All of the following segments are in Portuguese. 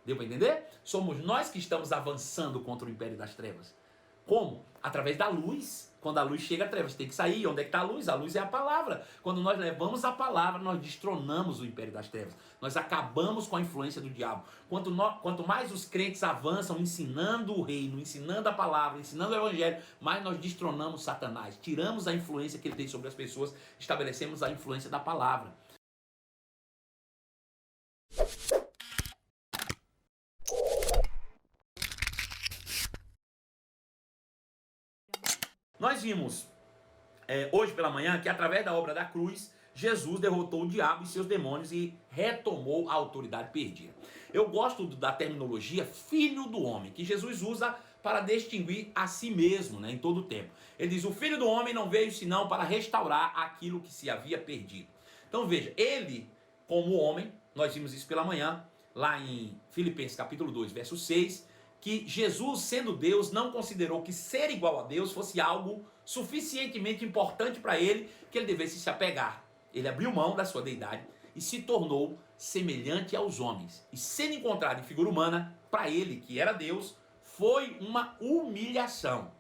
Deu para entender? Somos nós que estamos avançando contra o império das trevas. Como? Através da luz. Quando a luz chega, a trevas tem que sair. Onde é que está a luz? A luz é a palavra. Quando nós levamos a palavra, nós destronamos o império das trevas. Nós acabamos com a influência do diabo. Quanto mais os crentes avançam ensinando o reino, ensinando a palavra, ensinando o evangelho, mais nós destronamos Satanás. Tiramos a influência que ele tem sobre as pessoas, estabelecemos a influência da palavra. Nós vimos hoje pela manhã que através da obra da cruz, Jesus derrotou o diabo e seus demônios e retomou a autoridade perdida. Eu gosto da terminologia filho do homem, que Jesus usa para distinguir a si mesmo, né, em todo o tempo. Ele diz, o filho do homem não veio senão para restaurar aquilo que se havia perdido. Então veja, ele como homem, nós vimos isso pela manhã, lá em Filipenses capítulo 2, verso 6, que Jesus, sendo Deus, não considerou que ser igual a Deus fosse algo suficientemente importante para ele, que ele devesse se apegar. Ele abriu mão da sua deidade e se tornou semelhante aos homens. E sendo encontrado em figura humana, para ele, que era Deus, foi uma humilhação.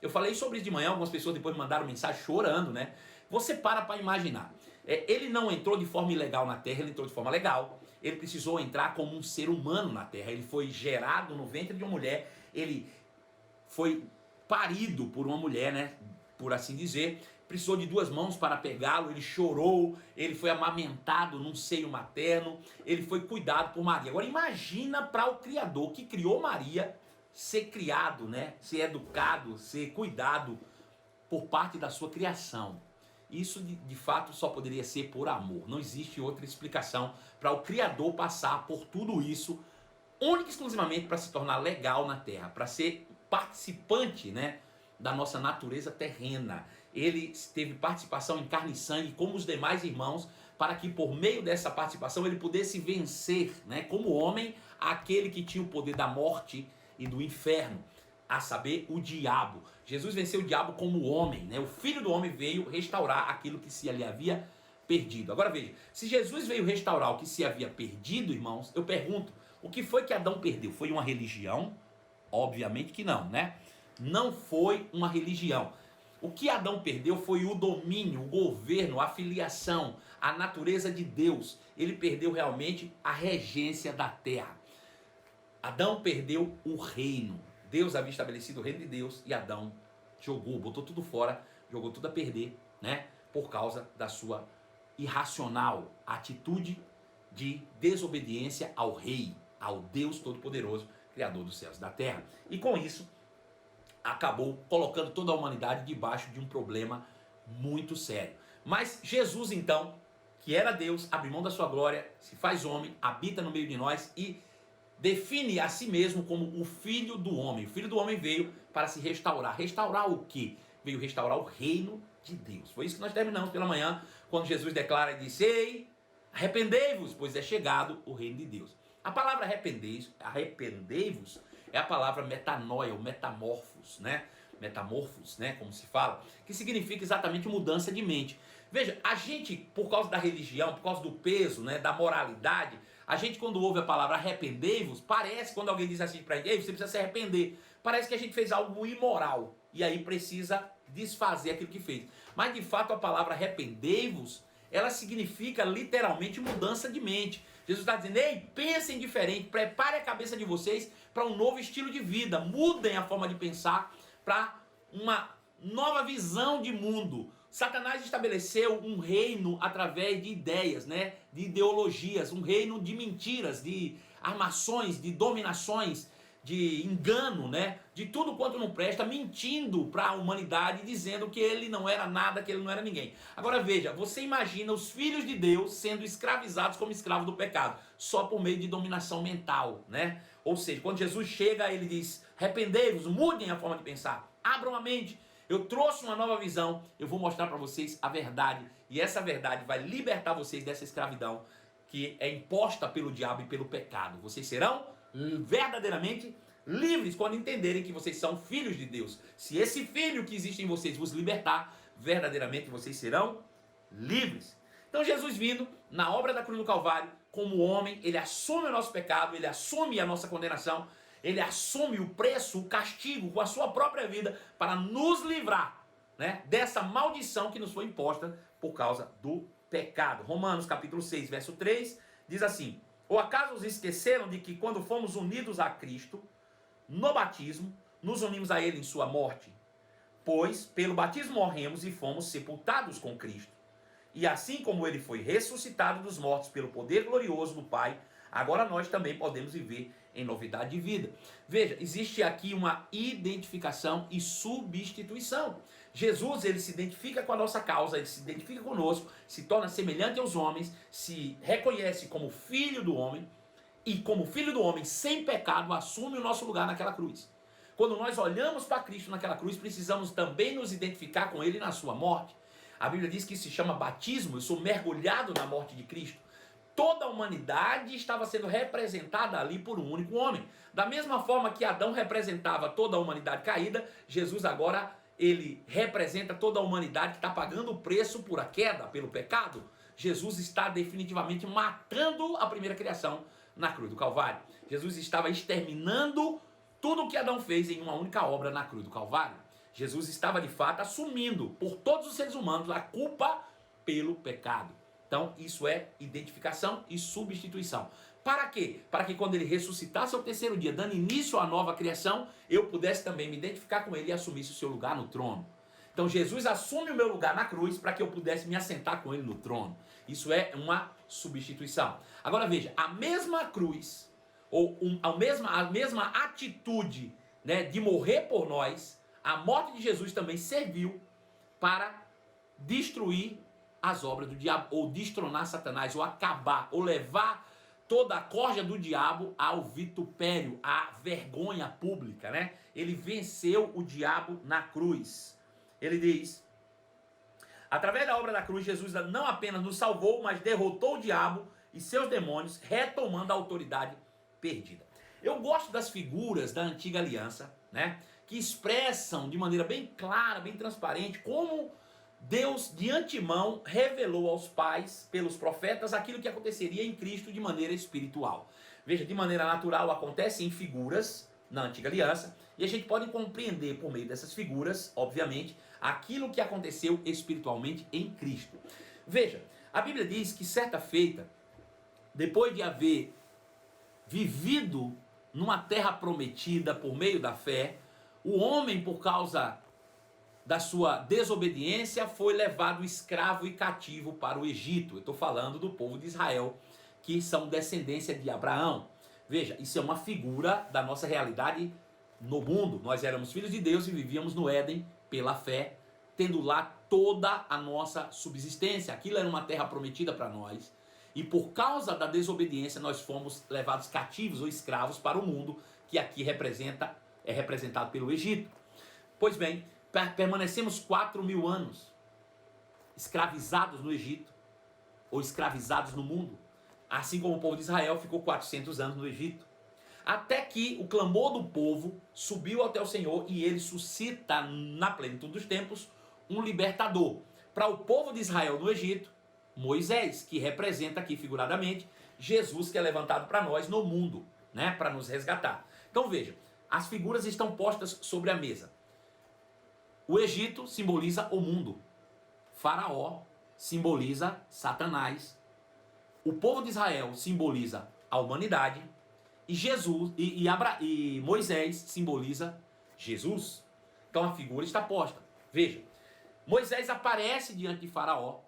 Eu falei sobre isso de manhã, algumas pessoas depois me mandaram mensagem chorando, né? Você para imaginar. Ele não entrou de forma ilegal na terra, ele entrou de forma legal. Ele precisou entrar como um ser humano na terra. Ele foi gerado no ventre de uma mulher. Ele foi parido por uma mulher, né? Por assim dizer. Precisou de 2 mãos para pegá-lo. Ele chorou. Ele foi amamentado num seio materno. Ele foi cuidado por Maria. Agora imagina para o Criador que criou Maria ser criado, né? Ser educado, ser cuidado por parte da sua criação. Isso de fato só poderia ser por amor. Não existe outra explicação para o Criador passar por tudo isso, única e exclusivamente para se tornar legal na terra, para ser participante, né, da nossa natureza terrena. Ele teve participação em carne e sangue como os demais irmãos, para que por meio dessa participação ele pudesse vencer, né, como homem, aquele que tinha o poder da morte e do inferno, a saber, o diabo. Jesus venceu o diabo como homem, né? O filho do homem veio restaurar aquilo que se ali havia perdido. Agora veja, se Jesus veio restaurar o que se havia perdido, irmãos, eu pergunto, o que foi que Adão perdeu? Foi uma religião? Obviamente que não, né? Não foi uma religião. O que Adão perdeu foi o domínio, o governo, a filiação, a natureza de Deus. Ele perdeu realmente a regência da terra. Adão perdeu o reino. Deus havia estabelecido o reino de Deus e Adão jogou, botou tudo fora, jogou tudo a perder, né? Por causa da sua irracional atitude de desobediência ao rei, ao Deus Todo-Poderoso, Criador dos céus e da terra. E com isso, acabou colocando toda a humanidade debaixo de um problema muito sério. Mas Jesus então, que era Deus, abre mão da sua glória, se faz homem, habita no meio de nós e define a si mesmo como o Filho do Homem. O Filho do Homem veio para se restaurar. Restaurar o quê? Veio restaurar o reino de Deus. Foi isso que nós terminamos pela manhã, quando Jesus declara e diz, ei, arrependei-vos, pois é chegado o reino de Deus. A palavra arrependei-vos é a palavra metanoia, ou metamorfos, né? Metamorfos, né? Como se fala, que significa exatamente mudança de mente. Veja, a gente, por causa da religião, por causa do peso, né, da moralidade, a gente quando ouve a palavra arrependei-vos, parece, quando alguém diz assim pra gente, ei, você precisa se arrepender, parece que a gente fez algo imoral, e aí precisa desfazer aquilo que fez. Mas de fato a palavra arrependei-vos, ela significa literalmente mudança de mente. Jesus está dizendo, ei, pensem diferente, prepare a cabeça de vocês para um novo estilo de vida, mudem a forma de pensar para uma nova visão de mundo. Satanás estabeleceu um reino através de ideias, né? De ideologias, um reino de mentiras, de armações, de dominações, de engano, né? De tudo quanto não presta, mentindo para a humanidade, dizendo que ele não era nada, que ele não era ninguém. Agora veja, você imagina os filhos de Deus sendo escravizados como escravos do pecado, só por meio de dominação mental, né? Ou seja, quando Jesus chega, ele diz, arrependei-vos, mudem a forma de pensar, abram a mente. Eu trouxe uma nova visão, eu vou mostrar para vocês a verdade, e essa verdade vai libertar vocês dessa escravidão que é imposta pelo diabo e pelo pecado. Vocês serão verdadeiramente livres quando entenderem que vocês são filhos de Deus. Se esse filho que existe em vocês vos libertar, verdadeiramente vocês serão livres. Então Jesus vindo, na obra da cruz do Calvário, como homem, ele assume o nosso pecado, ele assume a nossa condenação, ele assume o preço, o castigo com a sua própria vida para nos livrar, né, dessa maldição que nos foi imposta por causa do pecado. Romanos capítulo 6, verso 3, diz assim: ou acaso os esqueceram de que quando fomos unidos a Cristo, no batismo, nos unimos a ele em sua morte? Pois pelo batismo morremos e fomos sepultados com Cristo. E assim como ele foi ressuscitado dos mortos pelo poder glorioso do Pai, agora nós também podemos viver em novidade de vida. Veja, existe aqui uma identificação e substituição. Jesus, ele se identifica com a nossa causa, ele se identifica conosco, se torna semelhante aos homens, se reconhece como filho do homem, e como filho do homem sem pecado, assume o nosso lugar naquela cruz. Quando nós olhamos para Cristo naquela cruz, precisamos também nos identificar com ele na sua morte. A Bíblia diz que isso se chama batismo. Eu sou mergulhado na morte de Cristo. Toda a humanidade estava sendo representada ali por um único homem. Da mesma forma que Adão representava toda a humanidade caída, Jesus agora, ele representa toda a humanidade que está pagando o preço por a queda, pelo pecado. Jesus está definitivamente matando a primeira criação na cruz do Calvário. Jesus estava exterminando tudo o que Adão fez em uma única obra na cruz do Calvário. Jesus estava de fato assumindo por todos os seres humanos a culpa pelo pecado. Então isso é identificação e substituição. Para quê? Para que quando ele ressuscitasse ao terceiro dia, dando início à nova criação, eu pudesse também me identificar com ele e assumisse o seu lugar no trono. Então Jesus assume o meu lugar na cruz para que eu pudesse me assentar com ele no trono. Isso é uma substituição. Agora veja, a mesma cruz, ou a mesma atitude, né, de morrer por nós, a morte de Jesus também serviu para destruir as obras do diabo, ou destronar Satanás, ou acabar, ou levar toda a corja do diabo ao vitupério, à vergonha pública, né? Ele venceu o diabo na cruz. Ele diz: através da obra da cruz, Jesus não apenas nos salvou, mas derrotou o diabo e seus demônios, retomando a autoridade perdida. Eu gosto das figuras da antiga aliança, né, que expressam de maneira bem clara, bem transparente, como Deus de antemão revelou aos pais, pelos profetas, aquilo que aconteceria em Cristo de maneira espiritual. Veja, de maneira natural acontece em figuras na antiga aliança, e a gente pode compreender por meio dessas figuras, obviamente, aquilo que aconteceu espiritualmente em Cristo. Veja, a Bíblia diz que certa feita, depois de haver vivido numa terra prometida por meio da fé, o homem, por causa da sua desobediência, foi levado escravo e cativo para o Egito. Eu estou falando do povo de Israel, que são descendência de Abraão. Veja, isso é uma figura da nossa realidade no mundo. Nós éramos filhos de Deus e vivíamos no Éden pela fé, tendo lá toda a nossa subsistência. Aquilo era uma terra prometida para nós. E por causa da desobediência, nós fomos levados cativos ou escravos para o mundo, que aqui é representado pelo Egito. Pois bem, permanecemos 4.000 anos escravizados no Egito, ou escravizados no mundo, assim como o povo de Israel ficou 400 anos no Egito, até que o clamor do povo subiu até o Senhor e ele suscita na plenitude dos tempos um libertador para o povo de Israel no Egito, Moisés, que representa aqui figuradamente Jesus, que é levantado para nós no mundo, né, para nos resgatar. Então veja, as figuras estão postas sobre a mesa. O Egito simboliza o mundo. Faraó simboliza Satanás. O povo de Israel simboliza a humanidade. E Jesus e Moisés simboliza Jesus. Então a figura está posta. Veja, Moisés aparece diante de Faraó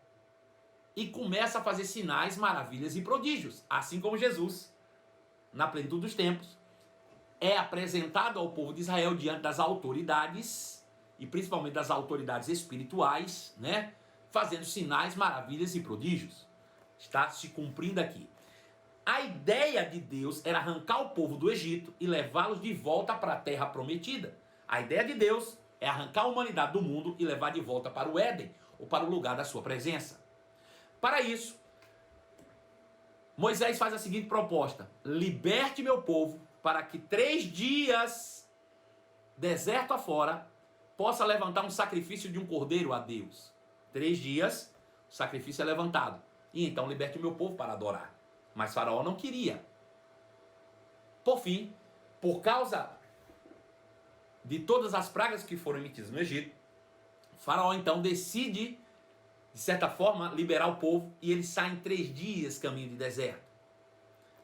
e começa a fazer sinais, maravilhas e prodígios, assim como Jesus, na plenitude dos tempos, é apresentado ao povo de Israel diante das autoridades, e principalmente das autoridades espirituais, né, fazendo sinais, maravilhas e prodígios. Está se cumprindo aqui. A ideia de Deus era arrancar o povo do Egito e levá-los de volta para a terra prometida. A ideia de Deus é arrancar a humanidade do mundo e levar de volta para o Éden, ou para o lugar da sua presença. Para isso, Moisés faz a seguinte proposta: liberte meu povo para que 3 dias, deserto afora, possa levantar um sacrifício de um cordeiro a Deus. 3 dias, o sacrifício é levantado. e então liberte o meu povo para adorar. Mas Faraó não queria. Por fim, por causa de todas as pragas que foram emitidas no Egito, Faraó então decide, de certa forma, liberar o povo, e eles saem 3 dias caminho de deserto.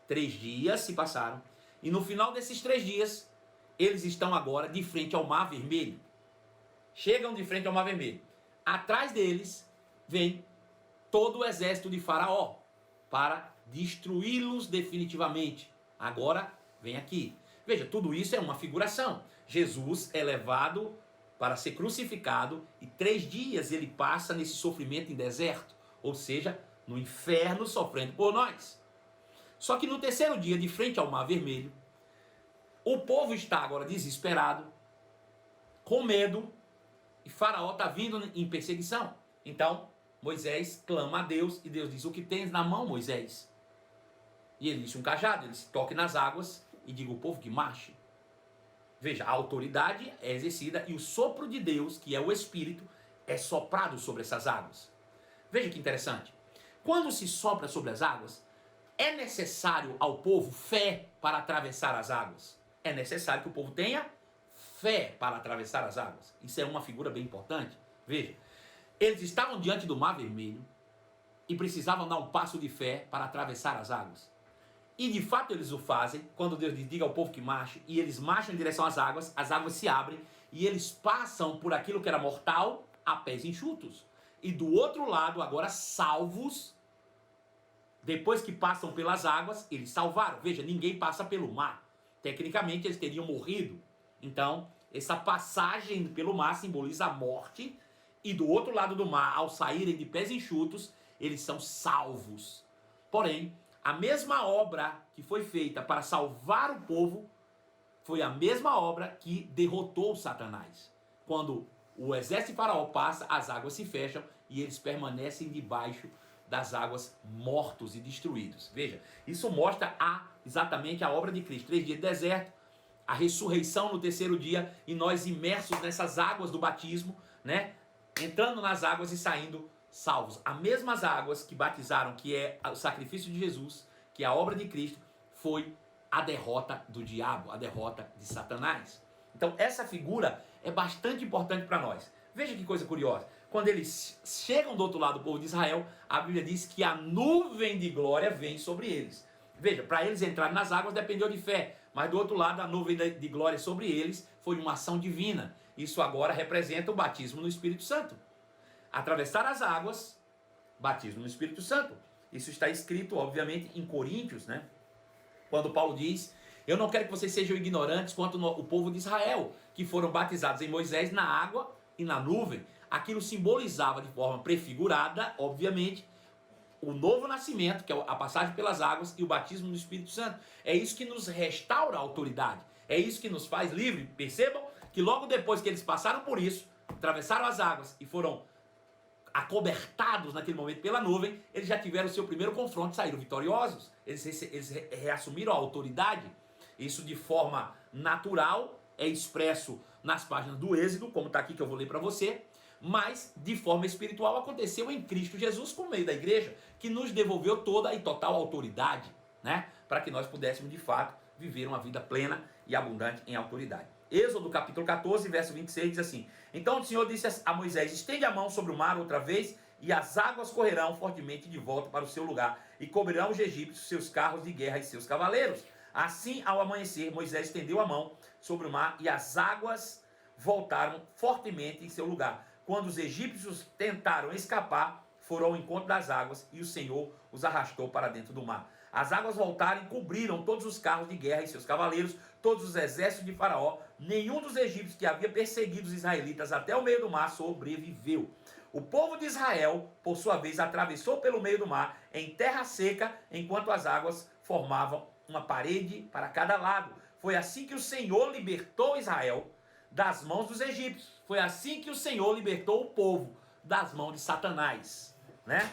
3 dias se passaram, e no final desses 3 dias, eles estão agora de frente ao Mar Vermelho. Chegam de frente ao Mar Vermelho. Atrás deles vem todo o exército de Faraó para destruí-los definitivamente. Agora vem aqui. Veja, tudo isso é uma figuração. Jesus é levado para ser crucificado e 3 dias ele passa nesse sofrimento em deserto, ou seja, no inferno sofrendo por nós. Só que no 3º dia, de frente ao Mar Vermelho, o povo está agora desesperado, com medo, e Faraó está vindo em perseguição. Então, Moisés clama a Deus, e Deus diz: o que tens na mão, Moisés? E ele disse: um cajado. Ele disse: toque nas águas e diga ao povo que marche. Veja, a autoridade é exercida e o sopro de Deus, que é o Espírito, é soprado sobre essas águas. Veja que interessante. Quando se sopra sobre as águas, é necessário ao povo fé para atravessar as águas. É necessário que o povo tenha fé para atravessar as águas. Isso é uma figura bem importante. Veja, eles estavam diante do Mar Vermelho e precisavam dar um passo de fé para atravessar as águas. E de fato eles o fazem, quando Deus diz: diga ao povo que marche, e eles marcham em direção às águas se abrem, e eles passam por aquilo que era mortal a pés enxutos. E do outro lado, agora salvos, depois que passam pelas águas, eles salvaram. Veja, ninguém passa pelo mar. Tecnicamente eles teriam morrido. Então, essa passagem pelo mar simboliza a morte, e do outro lado do mar, ao saírem de pés enxutos, eles são salvos. Porém, a mesma obra que foi feita para salvar o povo foi a mesma obra que derrotou Satanás. Quando o exército de Faraó passa, as águas se fecham e eles permanecem debaixo das águas, mortos e destruídos. Veja, isso mostra exatamente a obra de Cristo. 3 dias de deserto, a ressurreição no 3º dia, e nós imersos nessas águas do batismo, né? Entrando nas águas e saindo salvos. As mesmas águas que batizaram, que é o sacrifício de Jesus, que é a obra de Cristo, foi a derrota do diabo, a derrota de Satanás. Então essa figura é bastante importante para nós. Veja que coisa curiosa. Quando eles chegam do outro lado do povo de Israel, a Bíblia diz que a nuvem de glória vem sobre eles. Veja, para eles entrarem nas águas dependeu de fé, mas do outro lado a nuvem de glória sobre eles foi uma ação divina. Isso agora representa o batismo no Espírito Santo. Atravessar as águas, batismo no Espírito Santo. Isso está escrito, obviamente, em Coríntios, né? Quando Paulo diz: eu não quero que vocês sejam ignorantes quanto o povo de Israel, que foram batizados em Moisés na água e na nuvem. Aquilo simbolizava de forma prefigurada, obviamente, o novo nascimento, que é a passagem pelas águas, e o batismo no Espírito Santo. É isso que nos restaura a autoridade. É isso que nos faz livre. Percebam que logo depois que eles passaram por isso, atravessaram as águas e foram acobertados naquele momento pela nuvem, eles já tiveram o seu primeiro confronto e saíram vitoriosos. Eles reassumiram a autoridade. Isso de forma natural é expresso nas páginas do Êxodo, como está aqui que eu vou ler para você, mas de forma espiritual aconteceu em Cristo Jesus por meio da igreja, que nos devolveu toda e total autoridade, né? Para que nós pudéssemos de fato viver uma vida plena e abundante em autoridade. Êxodo capítulo 14, verso 26 diz assim: então o Senhor disse a Moisés: estende a mão sobre o mar outra vez, e as águas correrão fortemente de volta para o seu lugar, e cobrirão os egípcios, seus carros de guerra e seus cavaleiros. Assim, ao amanhecer, Moisés estendeu a mão sobre o mar, e as águas voltaram fortemente em seu lugar. Quando os egípcios tentaram escapar, foram ao encontro das águas, e o Senhor os arrastou para dentro do mar. As águas voltaram e cobriram todos os carros de guerra e seus cavaleiros, todos os exércitos de Faraó. Nenhum dos egípcios que havia perseguido os israelitas até o meio do mar sobreviveu. O povo de Israel, por sua vez, atravessou pelo meio do mar em terra seca, enquanto as águas formavam uma parede para cada lado. Foi assim que o Senhor libertou Israel das mãos dos egípcios. Foi assim que o Senhor libertou o povo das mãos de Satanás, né?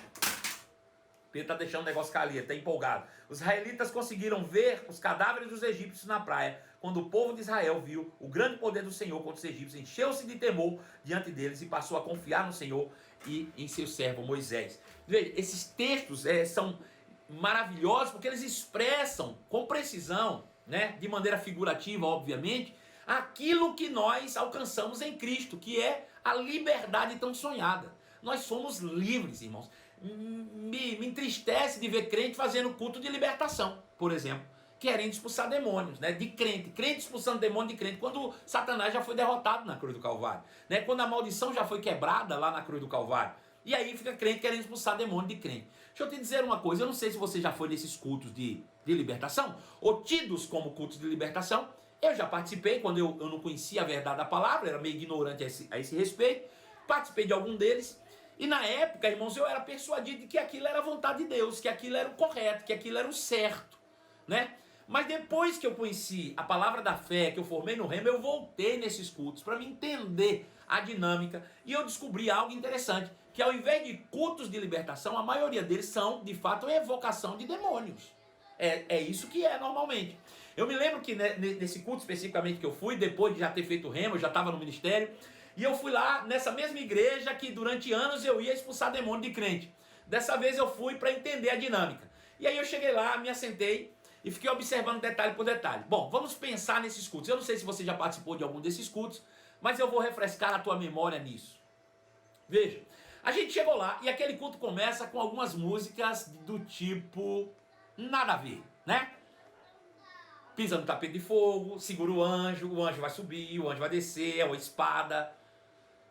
Pedro está deixando o negócio cair, está empolgado. Os israelitas conseguiram ver os cadáveres dos egípcios na praia, quando o povo de Israel viu o grande poder do Senhor contra os egípcios, encheu-se de temor diante deles e passou a confiar no Senhor e em seu servo Moisés. Veja, esses textos são maravilhosos porque eles expressam com precisão, né, de maneira figurativa, obviamente, aquilo que nós alcançamos em Cristo, que é a liberdade tão sonhada. Nós somos livres, irmãos. Me entristece de ver crente fazendo culto de libertação, por exemplo, querendo expulsar demônios, né, de crente expulsando demônio de crente, quando Satanás já foi derrotado na cruz do Calvário, né, quando a maldição já foi quebrada lá na cruz do Calvário. E aí fica crente querendo expulsar demônio de crente. Deixa eu te dizer uma coisa, eu não sei se você já foi nesses cultos de libertação, ou tidos como cultos de libertação. Eu já participei quando eu não conhecia a verdade da palavra, era meio ignorante a esse respeito, participei de algum deles, e na época, irmãos, eu era persuadido de que aquilo era a vontade de Deus, que aquilo era o correto, que aquilo era o certo, né? Mas depois que eu conheci a palavra da fé, que eu formei no Rema, eu voltei nesses cultos para me entender a dinâmica, e eu descobri algo interessante, que ao invés de cultos de libertação, a maioria deles são, de fato, evocação de demônios. É isso que é normalmente. Eu me lembro que nesse culto especificamente que eu fui, depois de já ter feito o Rema, eu já estava no ministério, e eu fui lá nessa mesma igreja que durante anos eu ia expulsar demônio de crente. Dessa vez eu fui para entender a dinâmica. E aí eu cheguei lá, me assentei e fiquei observando detalhe por detalhe. Bom, vamos pensar nesses cultos. Eu não sei se você já participou de algum desses cultos, mas eu vou refrescar a tua memória nisso. Veja, a gente chegou lá e aquele culto começa com algumas músicas do tipo nada a ver, né? Pisa no tapete de fogo, segura o anjo vai subir, o anjo vai descer, é uma espada.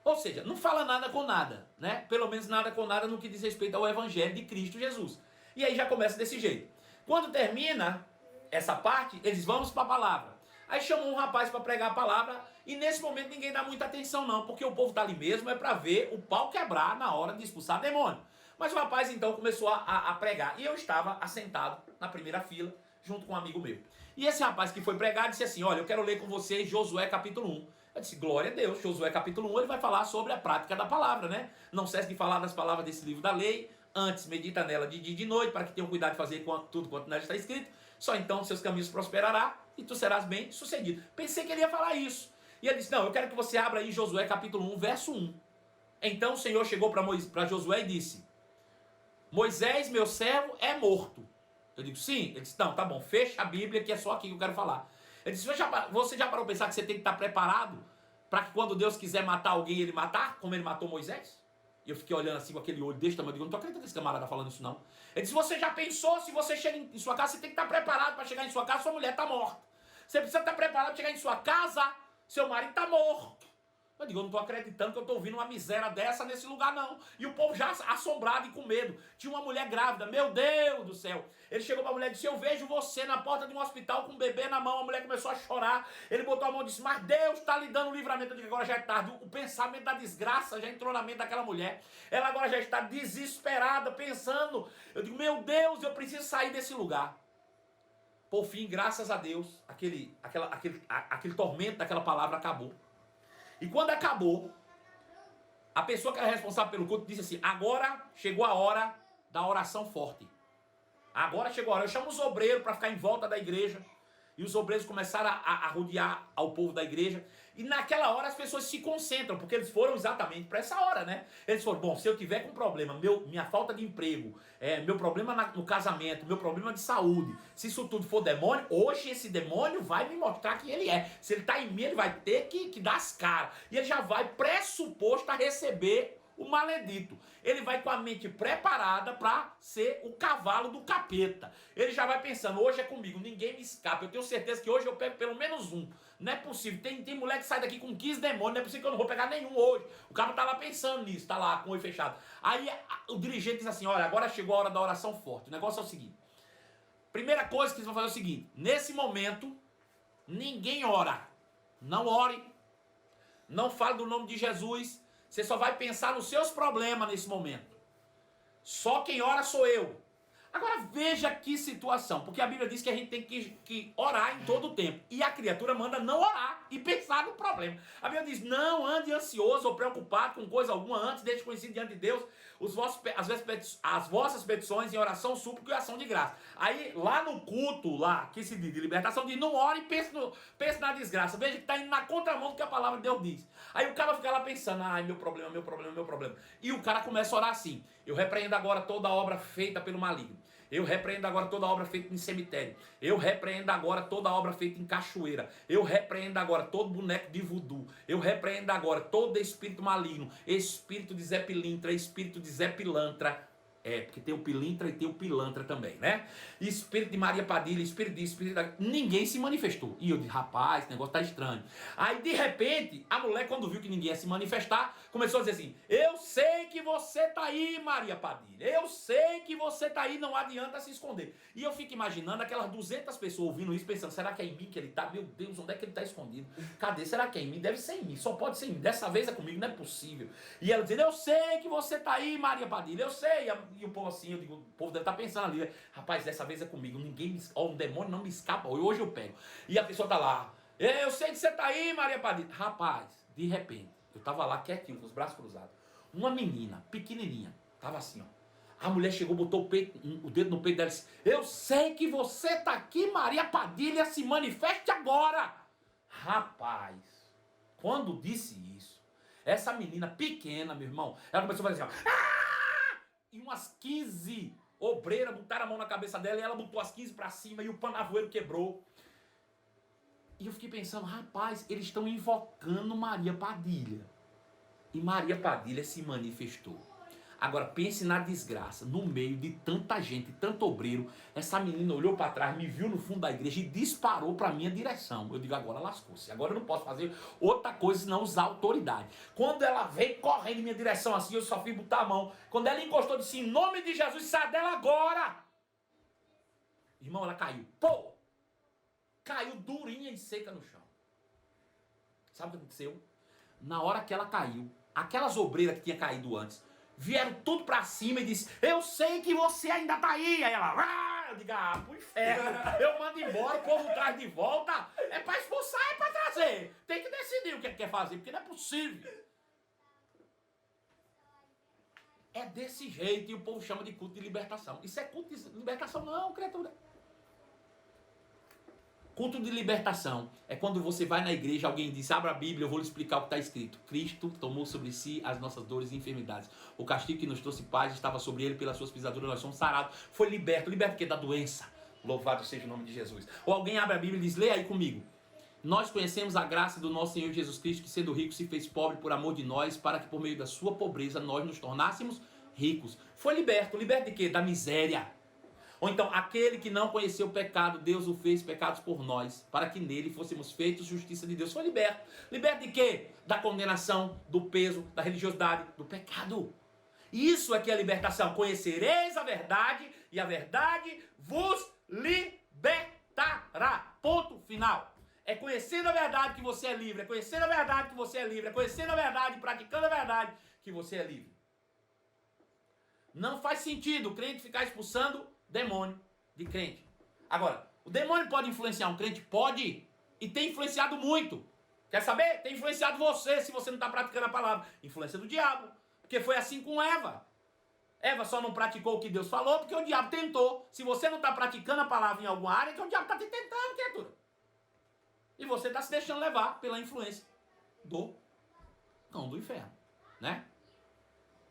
Ou seja, não fala nada com nada, né? Pelo menos nada com nada no que diz respeito ao evangelho de Cristo Jesus. E aí já começa desse jeito. Quando termina essa parte, eles vão para a palavra. Aí chamam um rapaz para pregar a palavra e nesse momento ninguém dá muita atenção não, porque o povo está ali mesmo é para ver o pau quebrar na hora de expulsar demônio. Mas o rapaz então começou a pregar e eu estava assentado na primeira fila junto com um amigo meu. E esse rapaz que foi pregar disse assim, olha, eu quero ler com vocês Josué capítulo 1. Eu disse, glória a Deus, Josué capítulo 1, ele vai falar sobre a prática da palavra, né? Não cesse de falar das palavras desse livro da lei, antes medita nela de dia e de noite, para que tenham cuidado de fazer tudo quanto nela está escrito, só então seus caminhos prosperará e tu serás bem sucedido. Pensei que ele ia falar isso. E ele disse, não, eu quero que você abra aí Josué capítulo 1, verso 1. Então o Senhor chegou para Josué e disse, Moisés, meu servo, é morto. Eu digo, sim. Ele disse, não, tá bom, fecha a Bíblia que é só aqui que eu quero falar. Ele disse, você já parou a pensar que você tem que estar preparado para que quando Deus quiser matar alguém, ele matar, como ele matou Moisés? E eu fiquei olhando assim com aquele olho desse tamanho, eu digo, não tô acreditando que esse camarada tá falando isso não. Ele disse, você já pensou, se você chega em sua casa, você tem que estar preparado para chegar em sua casa, sua mulher tá morta. Você precisa estar preparado para chegar em sua casa, seu marido tá morto. Eu digo, eu não estou acreditando que eu estou ouvindo uma miséria dessa nesse lugar não. E o povo já assombrado e com medo. Tinha uma mulher grávida, meu Deus do céu. Ele chegou para a mulher e disse, eu vejo você na porta de um hospital com um bebê na mão. A mulher começou a chorar. Ele botou a mão e disse, mas Deus está lhe dando o livramento. Eu digo, agora já é tarde. O pensamento da desgraça já entrou na mente daquela mulher. Ela agora já está desesperada, pensando. Eu digo, meu Deus, eu preciso sair desse lugar. Por fim, graças a Deus, aquele tormento daquela palavra acabou. E quando acabou, a pessoa que era responsável pelo culto disse assim, agora chegou a hora da oração forte. Agora chegou a hora. Eu chamo os obreiros para ficar em volta da igreja. E os obreiros começaram a rodear ao povo da igreja. E naquela hora as pessoas se concentram, porque eles foram exatamente para essa hora, né? Eles foram, bom, se eu tiver com problema, minha falta de emprego, meu problema no casamento, meu problema de saúde, se isso tudo for demônio, hoje esse demônio vai me mostrar quem ele é. Se ele está em mim, ele vai ter que dar as caras. E ele já vai pressuposto a receber o maledito. Ele vai com a mente preparada para ser o cavalo do capeta. Ele já vai pensando, hoje é comigo, ninguém me escapa. Eu tenho certeza que hoje eu pego pelo menos um. Não é possível. Tem mulher que sai daqui com 15 demônios, não é possível que eu não vou pegar nenhum hoje. O cara tá lá pensando nisso, tá lá com o olho fechado. Aí o dirigente diz assim, olha, agora chegou a hora da oração forte. O negócio é o seguinte. Primeira coisa que eles vão fazer é o seguinte, nesse momento, ninguém ora. Não ore. Não fale do nome de Jesus. Você só vai pensar nos seus problemas nesse momento. Só quem ora sou eu. Agora veja que situação, porque a Bíblia diz que a gente tem que orar em todo o tempo. E a criatura manda não orar e pensar no problema. A Bíblia diz, não ande ansioso ou preocupado com coisa alguma antes, deixe conhecido diante de Deus as vossas petições em oração, súplica e ação de graça. Aí lá no culto, lá que se diz de libertação, diz, não ore e pense na desgraça. Veja que está indo na contramão do que a palavra de Deus diz. Aí o cara fica lá pensando, ai, meu problema, meu problema, meu problema. E o cara começa a orar assim, eu repreendo agora toda obra feita pelo maligno. Eu repreendo agora toda obra feita em cemitério. Eu repreendo agora toda obra feita em cachoeira. Eu repreendo agora todo boneco de voodoo. Eu repreendo agora todo espírito maligno. Espírito de Zé Pilintra, espírito de Zé Pilantra. Porque tem o pilintra e tem o pilantra também, né? Espírito de Maria Padilha, espírito de... Ninguém se manifestou. E eu disse, rapaz, esse negócio tá estranho. Aí, de repente, a mulher, quando viu que ninguém ia se manifestar, começou a dizer assim, eu sei que você tá aí, Maria Padilha. Eu sei que você tá aí, não adianta se esconder. E eu fico imaginando aquelas 200 pessoas ouvindo isso, pensando, será que é em mim que ele tá? Meu Deus, onde é que ele tá escondido? Cadê? Será que é em mim? Deve ser em mim, só pode ser em mim. Dessa vez é comigo, não é possível. E ela dizendo, eu sei que você tá aí, Maria Padilha, eu sei. E o povo assim, eu digo, o povo deve estar pensando ali, rapaz, dessa vez é comigo, um demônio não me escapa, hoje eu pego. E a pessoa tá lá, eu sei que você tá aí, Maria Padilha. Rapaz, de repente, eu tava lá quietinho, com os braços cruzados. Uma menina, pequenininha, tava assim, ó. A mulher chegou, botou o dedo no peito dela e disse, eu sei que você tá aqui, Maria Padilha, se manifeste agora. Rapaz, quando disse isso, essa menina pequena, meu irmão, ela começou a fazer assim, ó. E umas 15 obreiras botaram a mão na cabeça dela e ela botou as 15 para cima e o panavoeiro quebrou. E eu fiquei pensando, rapaz, eles estão invocando Maria Padilha. E Maria Padilha se manifestou. Agora pense na desgraça, no meio de tanta gente, tanto obreiro, essa menina olhou para trás, me viu no fundo da igreja e disparou para a minha direção. Eu digo, agora lascou-se, agora eu não posso fazer outra coisa senão usar autoridade. Quando ela veio correndo em minha direção assim, eu só fui botar a mão. Quando ela encostou, disse, em nome de Jesus, sai dela agora! Irmão, ela caiu. Pô! Caiu durinha e seca no chão. Sabe o que aconteceu? Na hora que ela caiu, aquelas obreiras que tinham caído antes, vieram tudo pra cima e disse, eu sei que você ainda tá aí. Aí ela, eu digo, pro inferno. Eu mando embora, o povo traz de volta. É pra expulsar, é pra trazer. Tem que decidir o que quer fazer, porque não é possível. É desse jeito e o povo chama de culto de libertação. Isso é culto de libertação não, criatura. Culto de libertação é quando você vai na igreja, alguém diz, abra a Bíblia, eu vou lhe explicar o que está escrito. Cristo tomou sobre si as nossas dores e enfermidades. O castigo que nos trouxe paz estava sobre ele, pelas suas pisaduras nós somos sarados. Foi liberto. Liberto o quê? Da doença. Louvado seja o nome de Jesus. Ou alguém abre a Bíblia e diz, leia aí comigo. Nós conhecemos a graça do nosso Senhor Jesus Cristo, que sendo rico se fez pobre por amor de nós, para que por meio da sua pobreza nós nos tornássemos ricos. Foi liberto. Liberto de quê? Da miséria. Ou então, aquele que não conheceu o pecado, Deus o fez pecados por nós, para que nele fôssemos feitos justiça de Deus. Foi liberto. Liberto de quê? Da condenação, do peso, da religiosidade, do pecado. Isso é que é libertação. Conhecereis a verdade e a verdade vos libertará. Ponto final. É conhecendo a verdade que você é livre. É conhecendo a verdade que você é livre. É conhecendo a verdade e praticando a verdade que você é livre. Não faz sentido o crente ficar expulsando demônio de crente. Agora, o demônio pode influenciar um crente? Pode. E tem influenciado muito. Quer saber? Tem influenciado você se você não está praticando a palavra. Influência do diabo. Porque foi assim com Eva. Eva só não praticou o que Deus falou porque o diabo tentou. Se você não está praticando a palavra em alguma área, então o diabo está te tentando, criatura. E você está se deixando levar pela influência do cão do inferno. Né?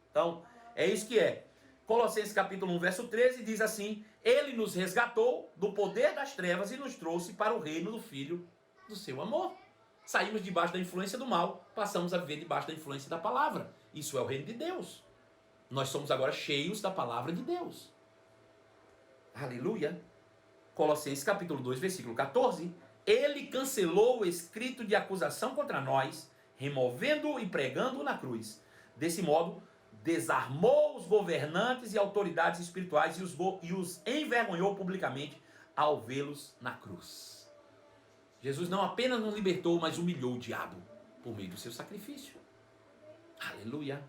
Então, é isso que é. Colossenses capítulo 1, verso 13 diz assim, ele nos resgatou do poder das trevas e nos trouxe para o reino do Filho do seu amor. Saímos debaixo da influência do mal, passamos a viver debaixo da influência da palavra. Isso é o reino de Deus. Nós somos agora cheios da palavra de Deus. Aleluia. Colossenses capítulo 2, versículo 14. Ele cancelou o escrito de acusação contra nós, removendo-o e pregando-o na cruz. Desse modo, desarmou os governantes e autoridades espirituais e os envergonhou publicamente ao vê-los na cruz. Jesus não apenas nos libertou, mas humilhou o diabo por meio do seu sacrifício. Aleluia.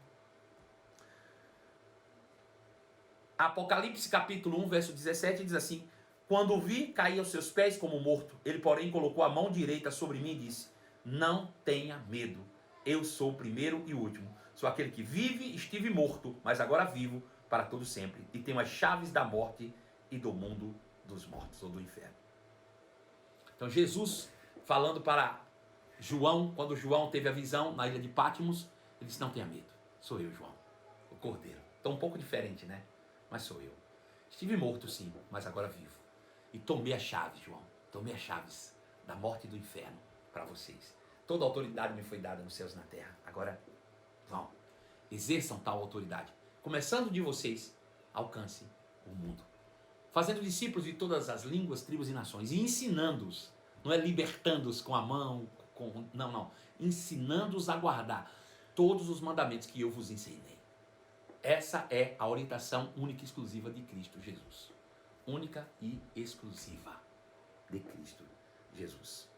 Apocalipse capítulo 1, verso 17 diz assim: quando o vi, caí aos seus pés como morto. Ele, porém, colocou a mão direita sobre mim e disse: não tenha medo, eu sou o primeiro e o último. Sou aquele que vive, estive morto, mas agora vivo para todo sempre. E tenho as chaves da morte e do mundo dos mortos, ou do inferno. Então Jesus, falando para João, quando João teve a visão na ilha de Patmos, ele disse: não tenha medo, sou eu, João, o Cordeiro. Então um pouco diferente, né? Mas sou eu. Estive morto sim, mas agora vivo. E tomei as chaves, João. Tomei as chaves da morte e do inferno para vocês. Toda a autoridade me foi dada nos céus e na terra. Agora, vão, exerçam tal autoridade. Começando de vocês, alcance o mundo. Fazendo discípulos de todas as línguas, tribos e nações. E ensinando-os. Não é libertando-os com a mão. Não. Ensinando-os a guardar todos os mandamentos que eu vos ensinei. Essa é a orientação única e exclusiva de Cristo Jesus. Única e exclusiva de Cristo Jesus.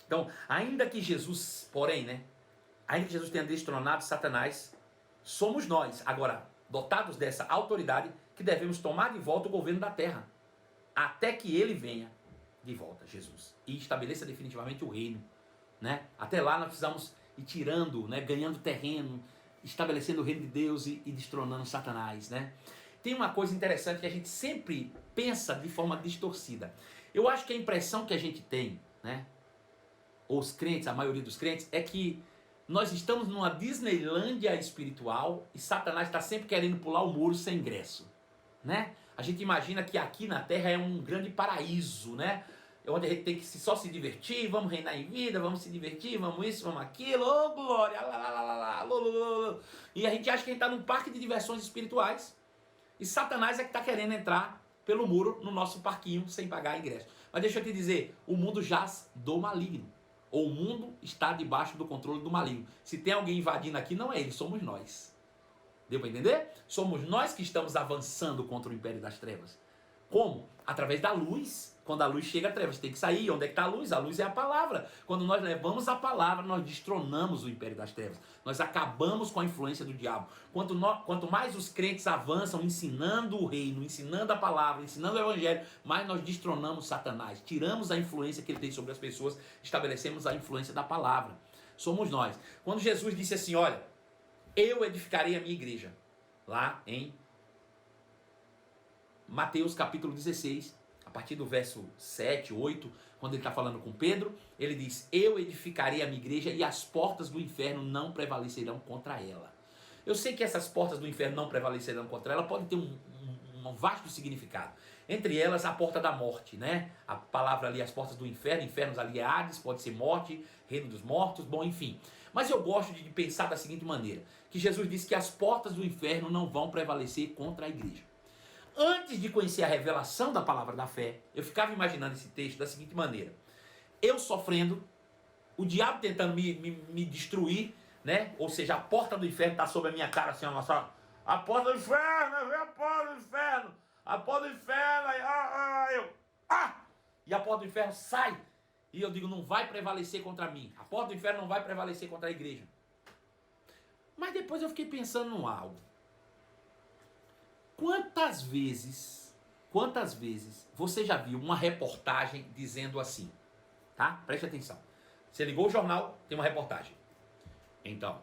Então, ainda que Jesus, porém, ainda que Jesus tenha destronado Satanás, somos nós, agora, dotados dessa autoridade, que devemos tomar de volta o governo da terra, até que ele venha de volta, Jesus, e estabeleça definitivamente o reino, Até lá nós precisamos ir tirando, ganhando terreno, estabelecendo o reino de Deus e destronando Satanás, Tem uma coisa interessante que a gente sempre pensa de forma distorcida. Eu acho que a impressão que a gente tem, os crentes, a maioria dos crentes, é que nós estamos numa Disneylândia espiritual e Satanás está sempre querendo pular o muro sem ingresso, A gente imagina que aqui na Terra é um grande paraíso, Onde a gente tem que só se divertir, vamos reinar em vida, vamos se divertir, vamos isso, vamos aquilo, oh glória, e a gente acha que a gente está num parque de diversões espirituais e Satanás é que está querendo entrar pelo muro no nosso parquinho sem pagar ingresso. Mas deixa eu te dizer, o mundo jaz do maligno, ou o mundo está debaixo do controle do maligno. Se tem alguém invadindo aqui, não é ele, somos nós. Deu para entender? Somos nós que estamos avançando contra o império das trevas. Como? Através da luz. Quando a luz chega, a trevas tem que sair. Onde é que está a luz? A luz é a palavra. Quando nós levamos a palavra, nós destronamos o império das trevas. Nós acabamos com a influência do diabo. Quanto mais os crentes avançam ensinando o reino, ensinando a palavra, ensinando o evangelho, mais nós destronamos Satanás. Tiramos a influência que ele tem sobre as pessoas, estabelecemos a influência da palavra. Somos nós. Quando Jesus disse assim, olha, eu edificarei a minha igreja, lá em Mateus capítulo 16, a partir do verso 7, 8, quando ele está falando com Pedro, ele diz, eu edificarei a minha igreja e as portas do inferno não prevalecerão contra ela. Eu sei que essas portas do inferno não prevalecerão contra ela, podem ter um vasto significado. Entre elas, a porta da morte, A palavra ali, as portas do inferno, infernos ali é Hades, pode ser morte, reino dos mortos, bom, enfim. Mas eu gosto de pensar da seguinte maneira, que Jesus disse que as portas do inferno não vão prevalecer contra a igreja. Antes de conhecer a revelação da palavra da fé, eu ficava imaginando esse texto da seguinte maneira. Eu sofrendo, o diabo tentando me destruir, Ou seja, a porta do inferno está sobre a minha cara, assim, a porta do inferno, a porta do inferno, a porta do inferno, e a porta do inferno sai. E eu digo, não vai prevalecer contra mim. A porta do inferno não vai prevalecer contra a igreja. Mas depois eu fiquei pensando em algo. Quantas vezes você já viu uma reportagem dizendo assim, tá? Preste atenção. Você ligou o jornal, tem uma reportagem. Então,